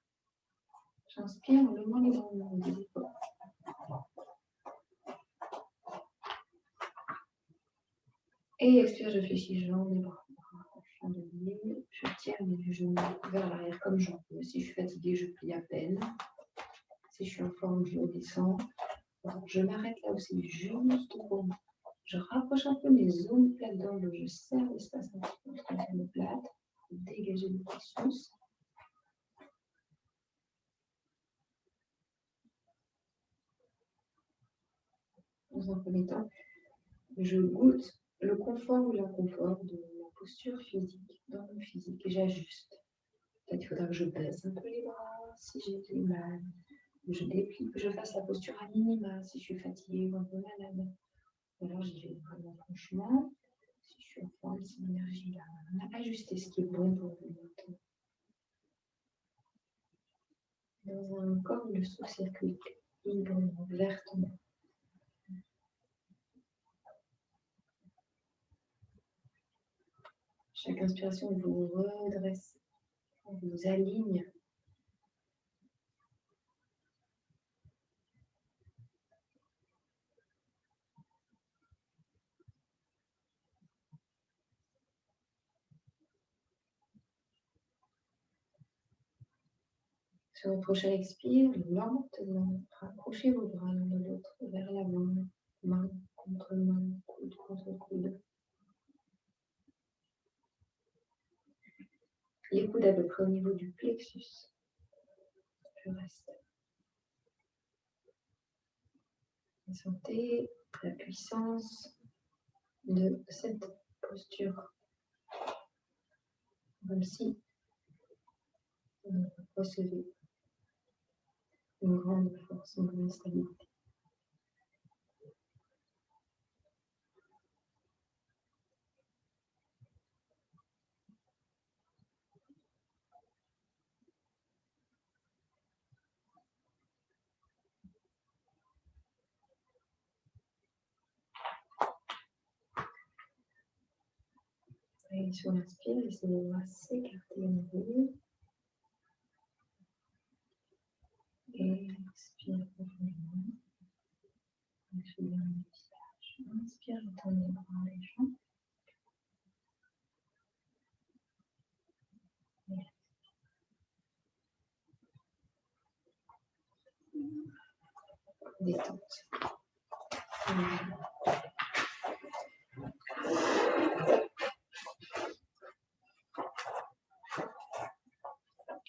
S2: J'inspire en levant les bras des épaules. Et expire, je fléchis jambes, les bras. Je tiens les genoux vers l'arrière comme j'en peux. Si je suis fatiguée, je plie à peine. Si je suis en forme, je redescends. Je m'arrête là où c'est juste pour moi. Je rapproche un peu mes omoplates dans le dos. Je serre l'espace un petit peu entre les omoplates. Dégager le plexus. dans un premier temps, je goûte le confort ou l'inconfort de la posture physique, dans mon physique, et j'ajuste. Peut-être qu'il faudra que je baisse un peu les bras si j'ai du mal, que je déplie, que je fasse la posture à minima si je suis fatiguée ou un peu malade. Ou alors j'y vais vraiment franchement, si je suis en forme, si l'énergie là, on a ajusté ce qui est bon pour vous maintenant. Dans un corps de sous-circuit libre, vertement. Chaque inspiration vous redresse, vous aligne. Sur votre prochain expire, lentement, rapprochez vos bras l'un de l'autre vers l'avant, main contre main, coude contre coude. Les coudes à peu près au niveau du plexus. Je reste. Et sentez la puissance de cette posture. Comme si vous recevez une grande force, une grande stabilité. Et sur l'inspire, laissez les bras s'écarter en vous. Et expire profondément. Inspire le visage. Inspire, je tends les bras, les jambes. Détente.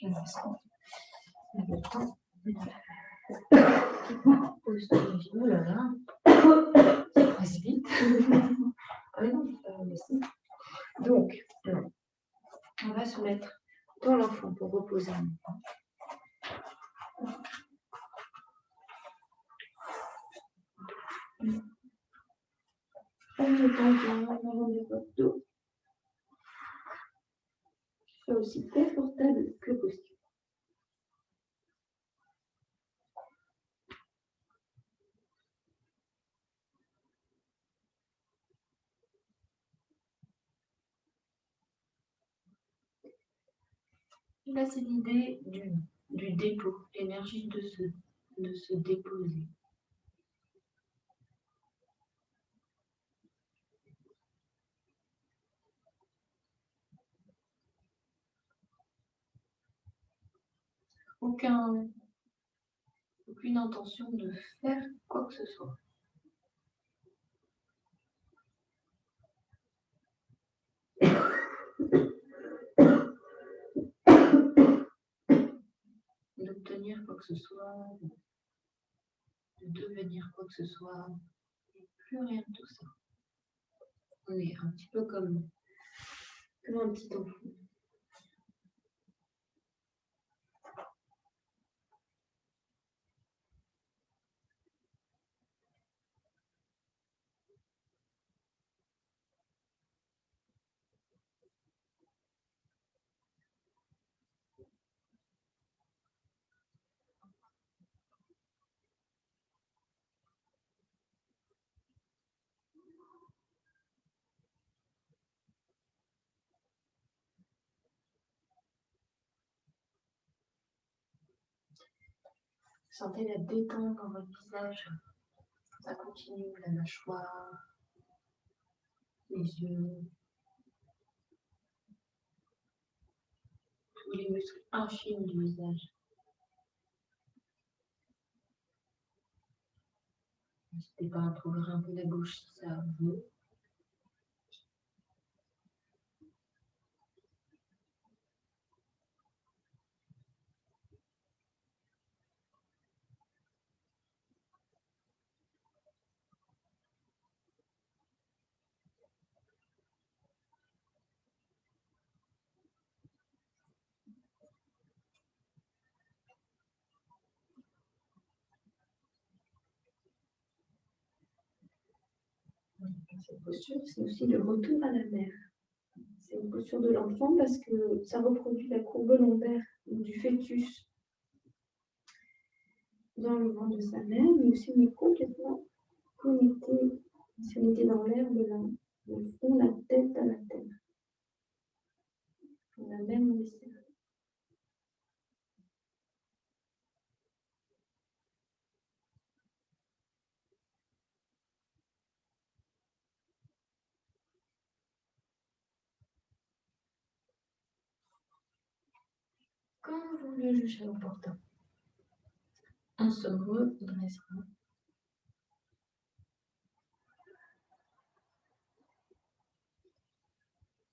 S2: Un instant. Le temps. Pose ton genou, oh là là. Ça passe vite. Ah non, il ne faut pas laisser. Donc, on va se mettre dans l'enfant pour reposer un moment. En mettant bien l'avant de votre dos. Soit aussi confortable que possible. Là, c'est l'idée du dépôt, l'énergie de se déposer. Aucune intention de faire quoi que ce soit. D'obtenir quoi que ce soit, de devenir quoi que ce soit, et plus rien de tout ça. On est un petit peu comme un petit enfant. Sentez la détente dans votre visage. Ça continue, la mâchoire, les yeux, tous les muscles infimes du visage. N'hésitez pas à ouvrir un peu la bouche si ça veut. Cette posture, c'est aussi le retour à la mère. C'est une posture de l'enfant parce que ça reproduit la courbe lombaire du fœtus dans le ventre de sa mère, mais aussi on est complètement connecté, si on était dans l'air de le front, la tête à la terre. On a même laissé. Quand vous le jugez opportun, on se redressera.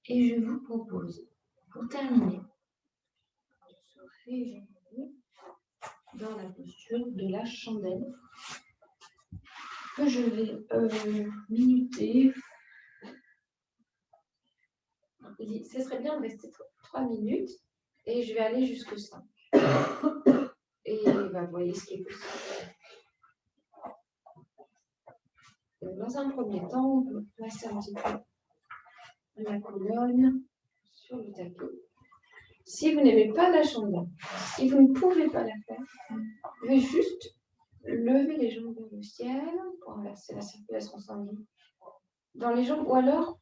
S2: Et je vous propose, pour terminer, de se régénérer dans la posture de la chandelle que je vais minuter. Ce serait bien de rester 3 minutes et je vais aller jusque 5. Et vous voyez ce qui est possible. Dans un premier temps, on peut placer un petit peu la colonne sur le tapis. Si vous n'aimez pas la chandelle, si vous ne pouvez pas la faire, vous pouvez juste lever les jambes vers le ciel pour inverser la circulation sanguine dans les jambes, ou alors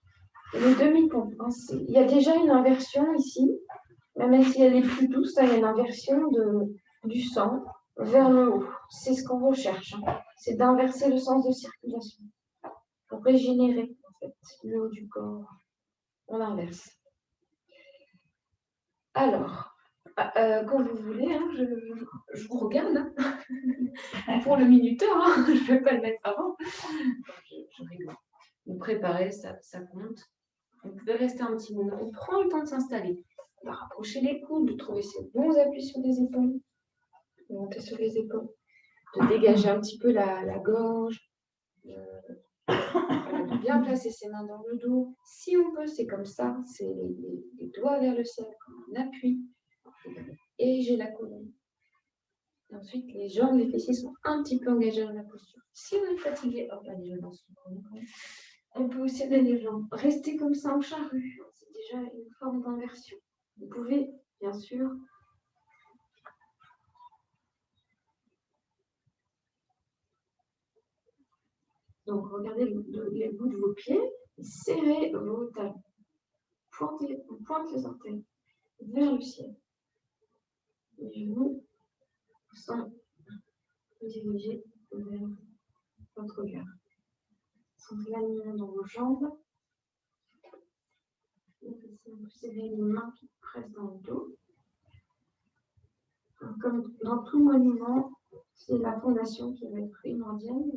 S2: le demi-pompe. Il y a déjà une inversion ici, même si elle est plus douce, il y a une inversion du sang vers le haut. C'est ce qu'on recherche, c'est d'inverser le sens de circulation pour régénérer en fait, le haut du corps. On inverse. Alors, quand vous voulez, je vous regarde pour le minuteur, je ne vais pas le mettre avant. Je rigole. Vous préparez, ça compte. Vous pouvez rester un petit moment. On prend le temps de s'installer. On va rapprocher les coudes, de trouver ses bons appuis sur les épaules, de monter sur les épaules, de dégager un petit peu la gorge, de bien placer ses mains dans le dos. Si on peut, c'est comme ça, c'est les doigts vers le ciel, comme un appui. Et j'ai la colonne. Et ensuite, les jambes, les fessiers sont un petit peu engagés dans la posture. Si on est fatigué, hop, allez, je lance le premier. On peut aussi aider les jambes. Rester comme ça en charrue, c'est déjà une forme d'inversion. Vous pouvez, bien sûr, donc regardez les bouts de vos pieds, serrez vos talons, pointez les orteils vers le ciel. Les genoux sont dirigés vers votre cœur. Sentez l'alignement dans vos jambes. Vous serrez les mains qui pressent dans le dos. Comme dans tout monument, c'est la fondation qui va être primordiale.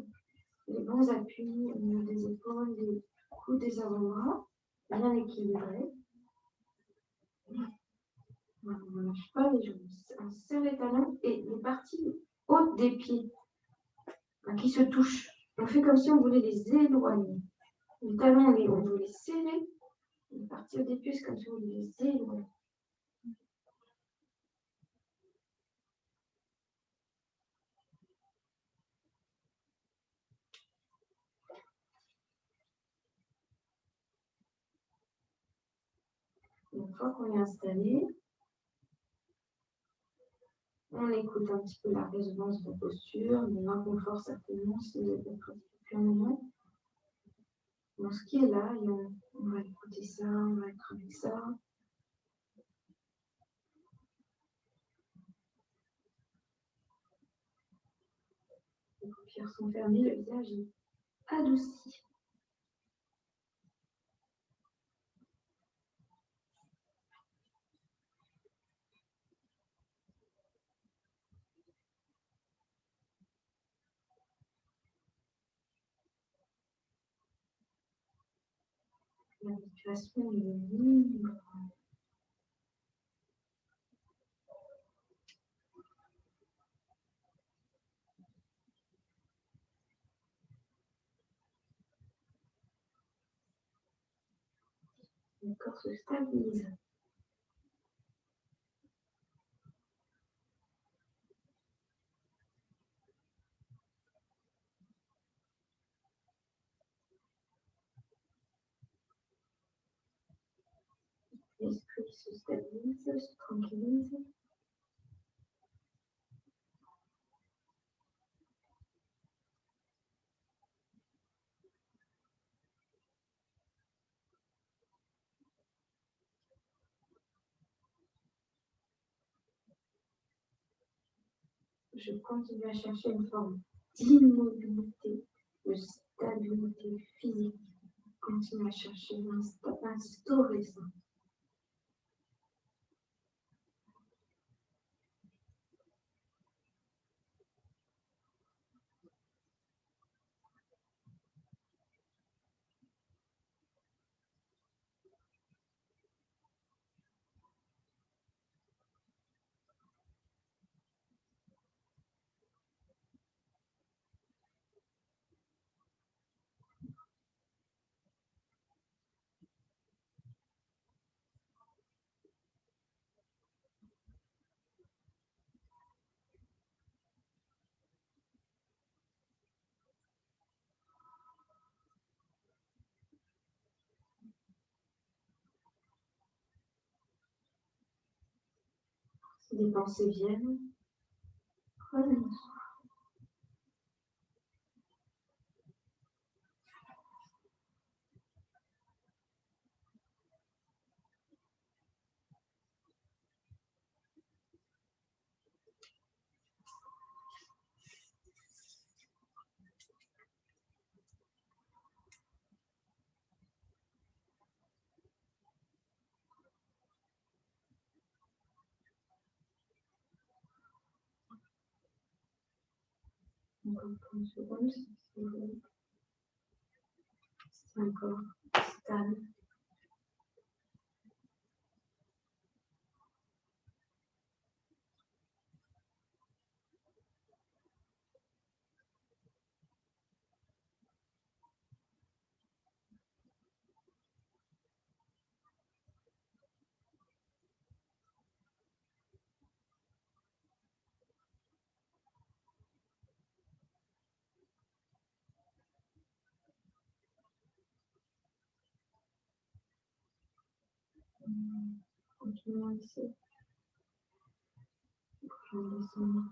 S2: Les bons appuis au niveau des épaules, des coudes, des avant-bras, bien équilibrés. On ne lâche pas les jambes. On serre les talons et les parties hautes des pieds qui se touchent. On fait comme si on voulait les éloigner. Les talons, on veut les serrer. Les parties hautes des pieds, c'est comme si on voulait les éloigner. Une fois qu'on est installé, on écoute un petit peu la résonance de la posture, l'inconfort certainement si vous êtes pratiqué depuis un moment. Dans ce qui est là, et on va écouter ça, on va être avec ça. Les paupières sont fermées, le visage est adouci. La respiration est libre. Le corps se stabilise. L'esprit se stabilise, se tranquillise. Je continue à chercher une forme d'immobilité, de stabilité physique. Continue à chercher, instaurer ça. Si des pensées viennent, prenez une souffle. Encore 30 secondes, c'est encore stable. Continuons ici. Je vais descendre.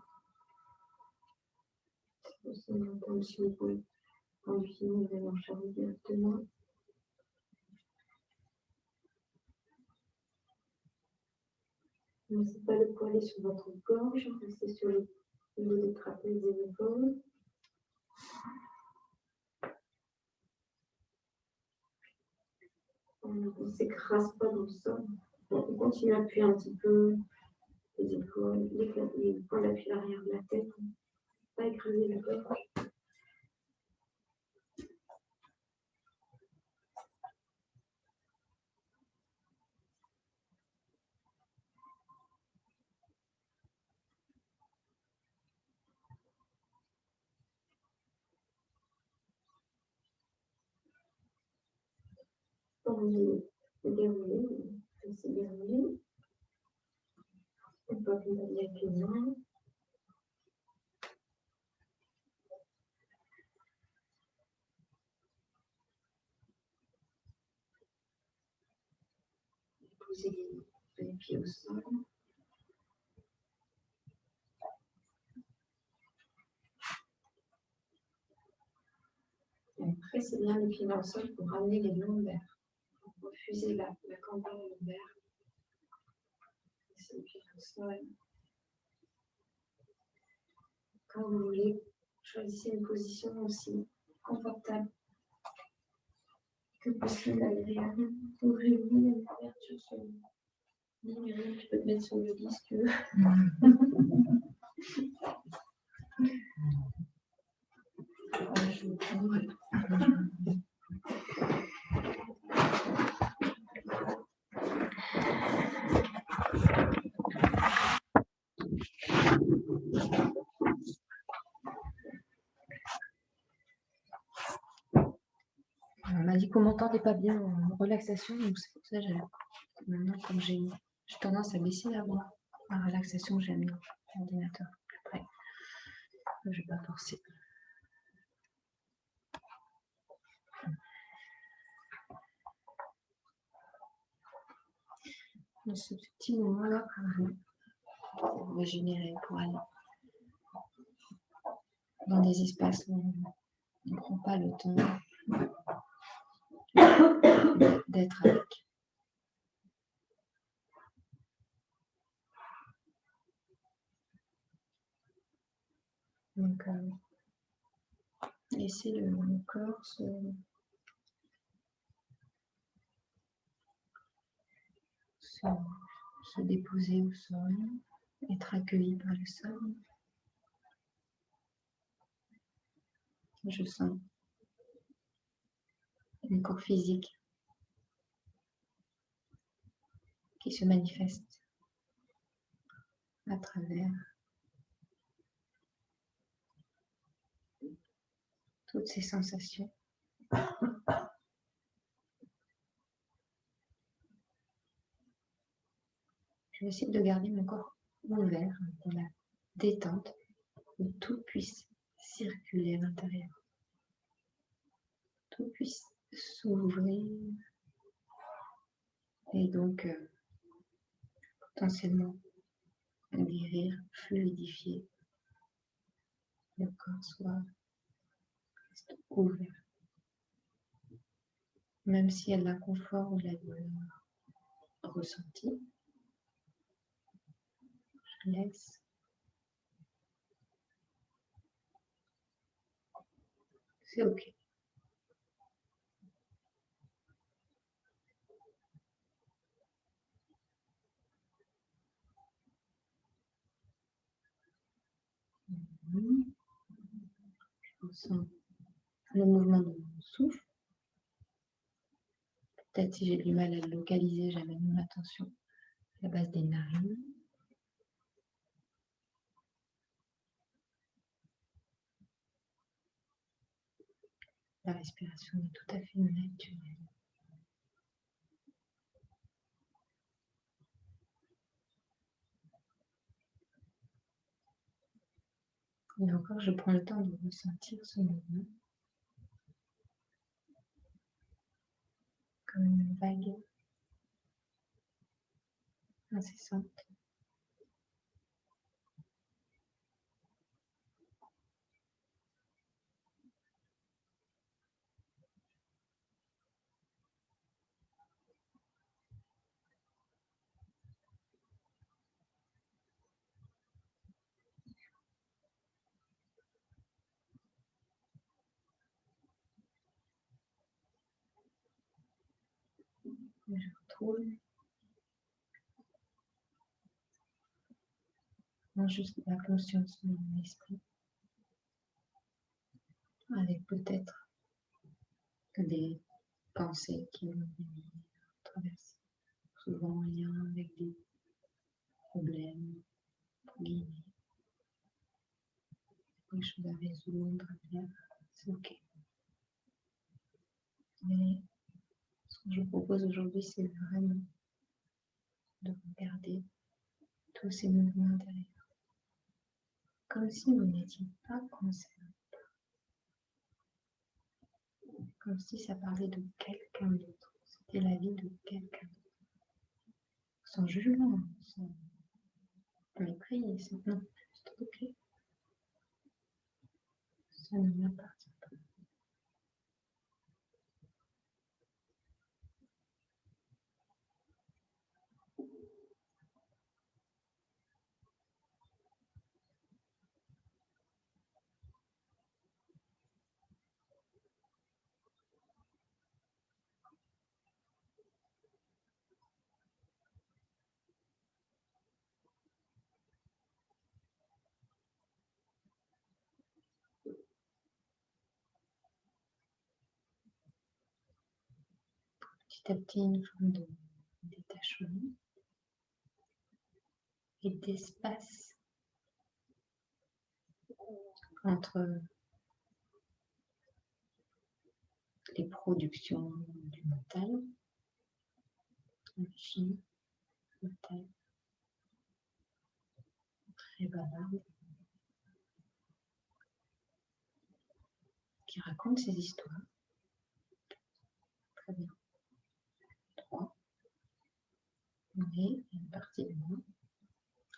S2: C'est possible d'entendre si vous pouvez continuer vers l'enchaîner directement. N'hésitez pas de poiler sur votre gorge, restez sur le niveau des trapèzes et des épaules. On ne s'écrase pas dans le sol. On continue à appuyer un petit peu les épaules, les poils appuient l'arrière de la tête. Pas écraser la gorge. Quand vous allez dérouler, laissez dérouler. Une fois que vous avez appuyé, posez les pieds au sol. Et pressez bien les pieds dans le sol pour ramener les lombaires. Refusez la campagne lombaire. Laissez les pieds dans le sol. Quand vous voulez, choisissez une position aussi confortable que possible, agréable. Ouvrez-vous une couverture sur le lit. Tu peux te mettre sur le lit si tu veux. Je vous prends. On m'a dit qu'on m'entendait pas bien en relaxation, donc c'est pour ça que maintenant, comme j'ai tendance à baisser la voix en relaxation, j'ai mis l'ordinateur plus près. Je ne vais pas forcer.
S1: dans ce petit moment-là pour régénérer, pour aller dans des espaces où on ne prend pas le temps d'être avec. Donc, laisser le corps se déposer au sol, être accueilli par le sol. Je sens le corps physique qui se manifeste à travers toutes ces sensations. Je vais essayer de garder mon corps ouvert dans la détente, où tout puisse circuler à l'intérieur. Tout puisse s'ouvrir et donc potentiellement guérir, fluidifier. Le corps soit reste ouvert. Même s'il y a de l'inconfort ou de la douleur ressentie, je laisse. C'est ok. Je ressens le mouvement de mon souffle. Peut-être si j'ai du mal à le localiser, j'amène mon attention à la base des narines. La respiration est tout à fait naturelle. Et encore, je prends le temps de ressentir ce mouvement comme une vague incessante. Et je retrouve non juste la conscience de mon esprit, avec peut-être des pensées qui vont traverser, souvent en lien avec des problèmes, guillemets, des choses à résoudre, c'est ok. Mais ce que je vous propose aujourd'hui, c'est vraiment de regarder tous ces mouvements intérieurs, comme si vous n'étiez pas concerné, comme si ça parlait de quelqu'un d'autre, c'était la vie de quelqu'un d'autre, sans jugement, sans mépris, non, juste ok, ça ne m'appartient pas. Petit à petit, une forme de détachement et d'espace entre les productions du mental, la machine mentale, très bavarde, qui raconte ses histoires. Très bien. 3. Et une partie de moi,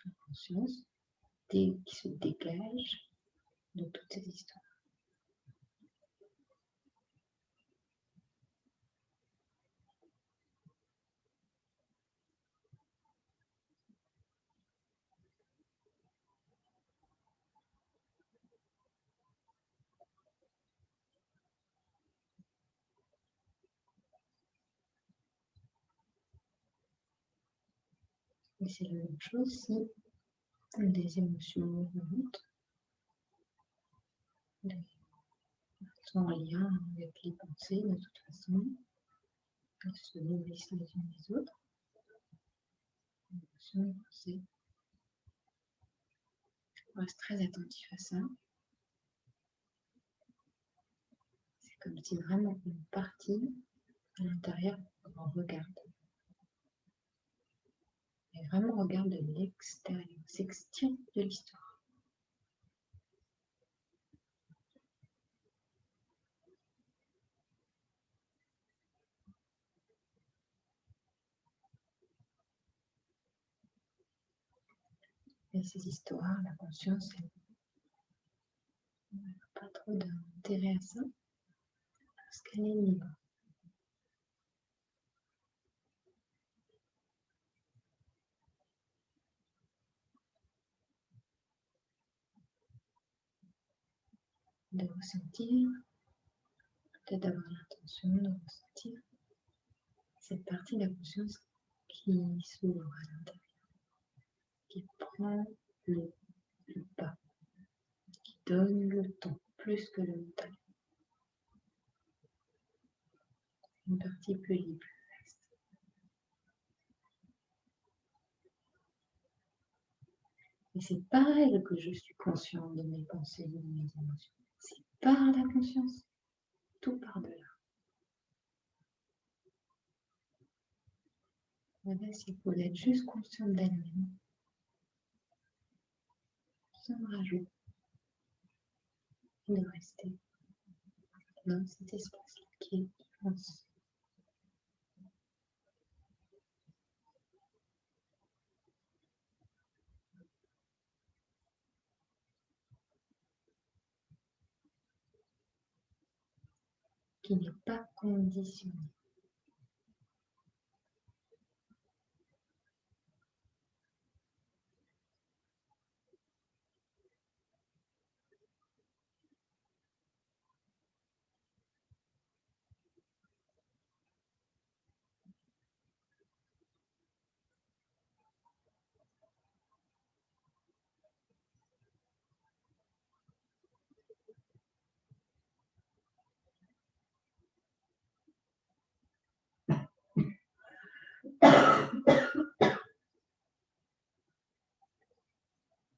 S1: la conscience, qui se dégage de toutes ces histoires. Et c'est la même chose si des émotions montent, sont en lien avec les pensées de toute façon, elles se nourrissent les unes des autres. Émotions, pensées. On reste très attentif à ça. C'est comme si vraiment une partie à l'intérieur regarde. Et vraiment regarde de l'extérieur, s'extire de l'histoire. Et ces histoires, la conscience, elle n'a pas trop d'intérêt à ça, parce qu'elle est libre. De ressentir, peut-être d'avoir l'intention de ressentir cette partie de la conscience qui s'ouvre à l'intérieur, qui prend le pas, qui donne le temps, plus que le mental. Une partie plus libre. Et c'est par elle que je suis conscient de mes pensées, de mes émotions. C'est par la conscience, tout par-delà. Voilà, s'il faut être juste consciente d'elle-même, sans rajout, et de rester dans cet espace-là qui est immense. Qui n'est pas conditionné.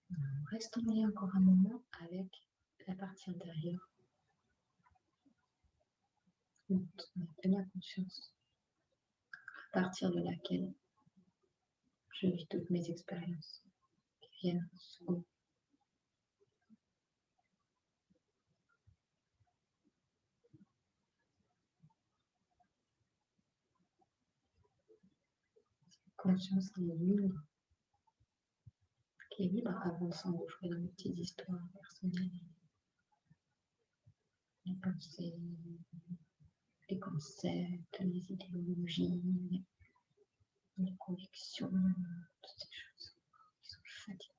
S1: On reste en lien encore un moment avec la partie intérieure, dont on a pleinement conscience, à partir de laquelle je vis toutes mes expériences qui viennent en second. Conscience qui est libre avant de s'engouffrer dans les petites histoires personnelles, les pensées, les concepts, les idéologies, les convictions, toutes ces choses qui sont fatigantes.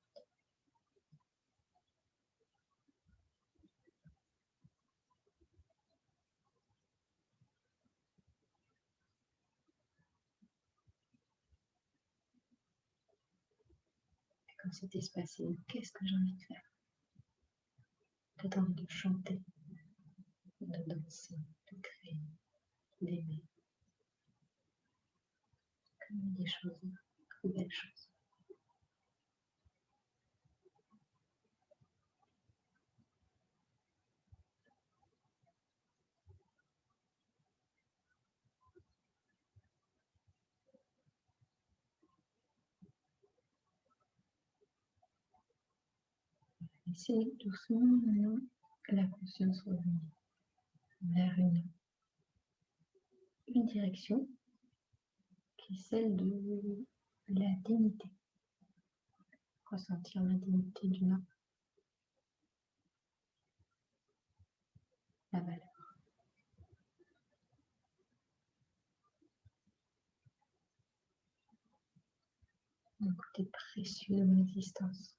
S1: Et quand cet espace est libre, qu'est-ce que j'ai envie de faire? Peut-être envie de chanter, de danser, de créer, d'aimer. Comme des choses, de belles choses. Laissez doucement maintenant la conscience revenir vers une direction qui est celle de la dignité. Ressentir la dignité du nom, la valeur. Le côté précieux de mon existence.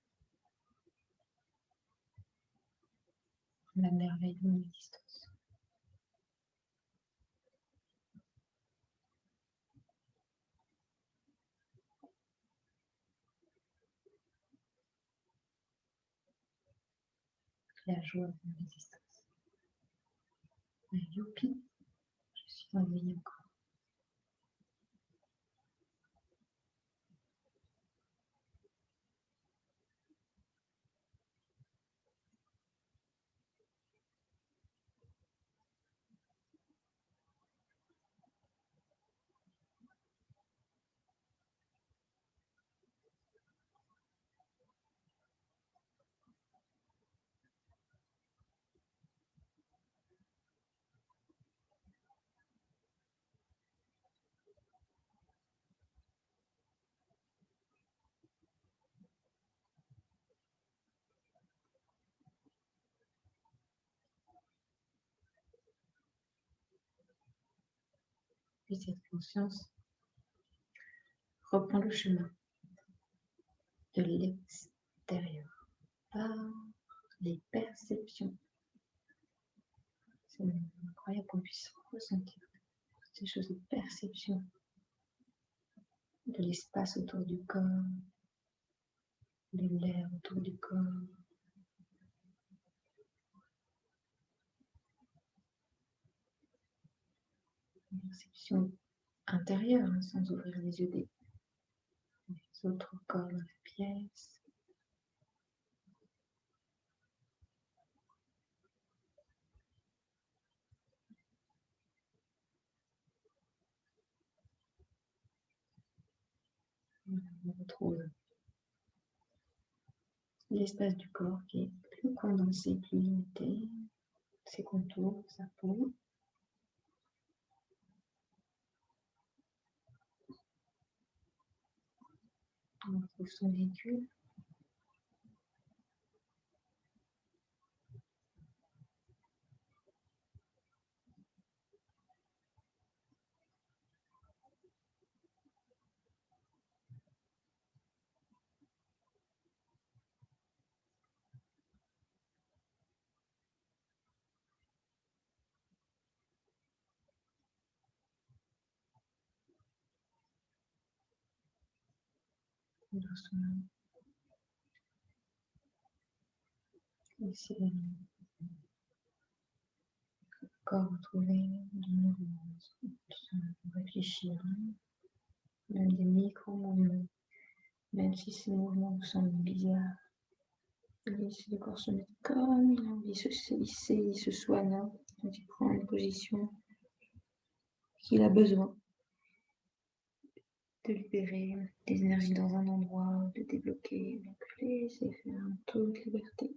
S1: La merveille de mon existence. La joie de mon existence. Youpi, je suis en vie encore. Et cette conscience reprend le chemin de l'extérieur par les perceptions. C'est incroyable qu'on puisse ressentir ces choses de perception de l'espace autour du corps, de l'air autour du corps. Une perception intérieure, hein, sans ouvrir les yeux des autres corps dans la pièce. On retrouve l'espace du corps qui est plus condensé, plus limité, ses contours, sa peau. On retrouve son véhicule. Doucement. Ici, le corps retrouvé de nouveau, sans réfléchir, même des micro-mouvements, même si ces mouvements vous semblent bizarres. Laissez le corps se mettre comme il a envie, se lisser, il se soigne, il prend une position qu'il a besoin de libérer des énergies dans un endroit, de débloquer, donc laissez faire en toute liberté.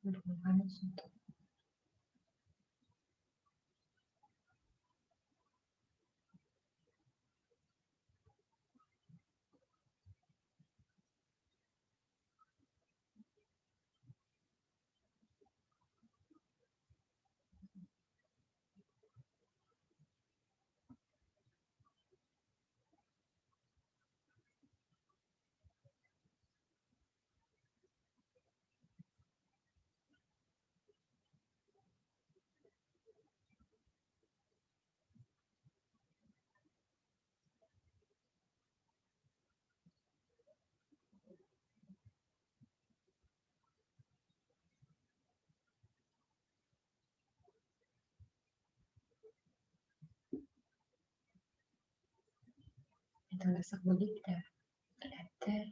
S1: On prend vraiment son temps. dans la symbolique, la terre,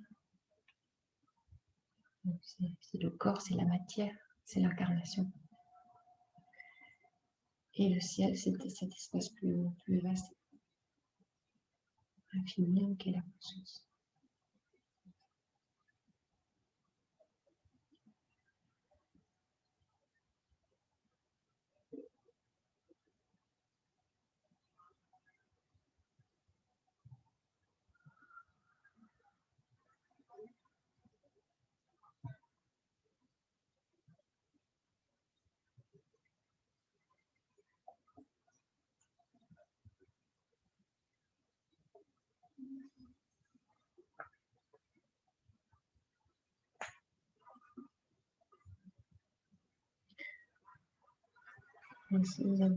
S1: c'est le corps, c'est la matière, c'est l'incarnation. Et le ciel, c'est cet espace plus vaste, infini, qu'est la conscience. Ici, vous avez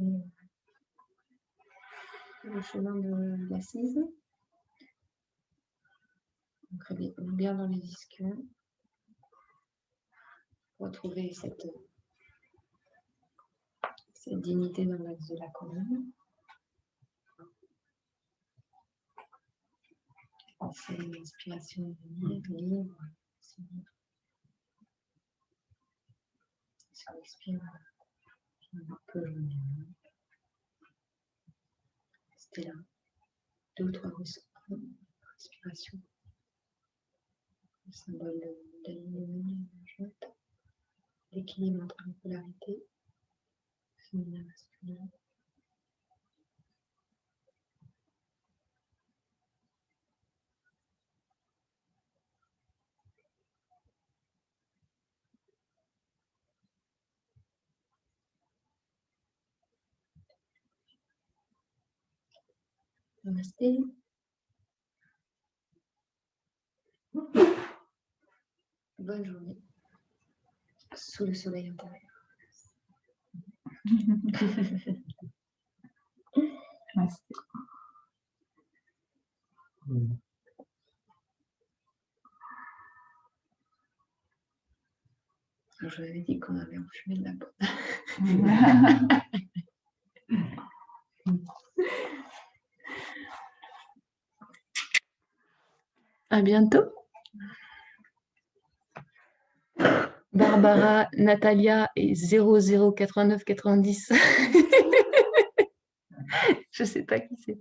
S1: le chemin de l'assise. Ancrez-vous bien dans les ischions. Retrouvez cette dignité dans l'axe de la colonne. Pensez l'inspiration venir, libre. Sur l'expire, un peu restez là. 2 ou 3 respirations. Le symbole de l'alignement, l'équilibre entre les polarités, féminin, masculin. Namasté. Bonne journée sous le soleil intérieur.
S3: Merci.
S1: Je vous avais dit qu'on avait enfumé de la peau. À bientôt. Barbara, Natalia et 008990. Je sais pas qui c'est.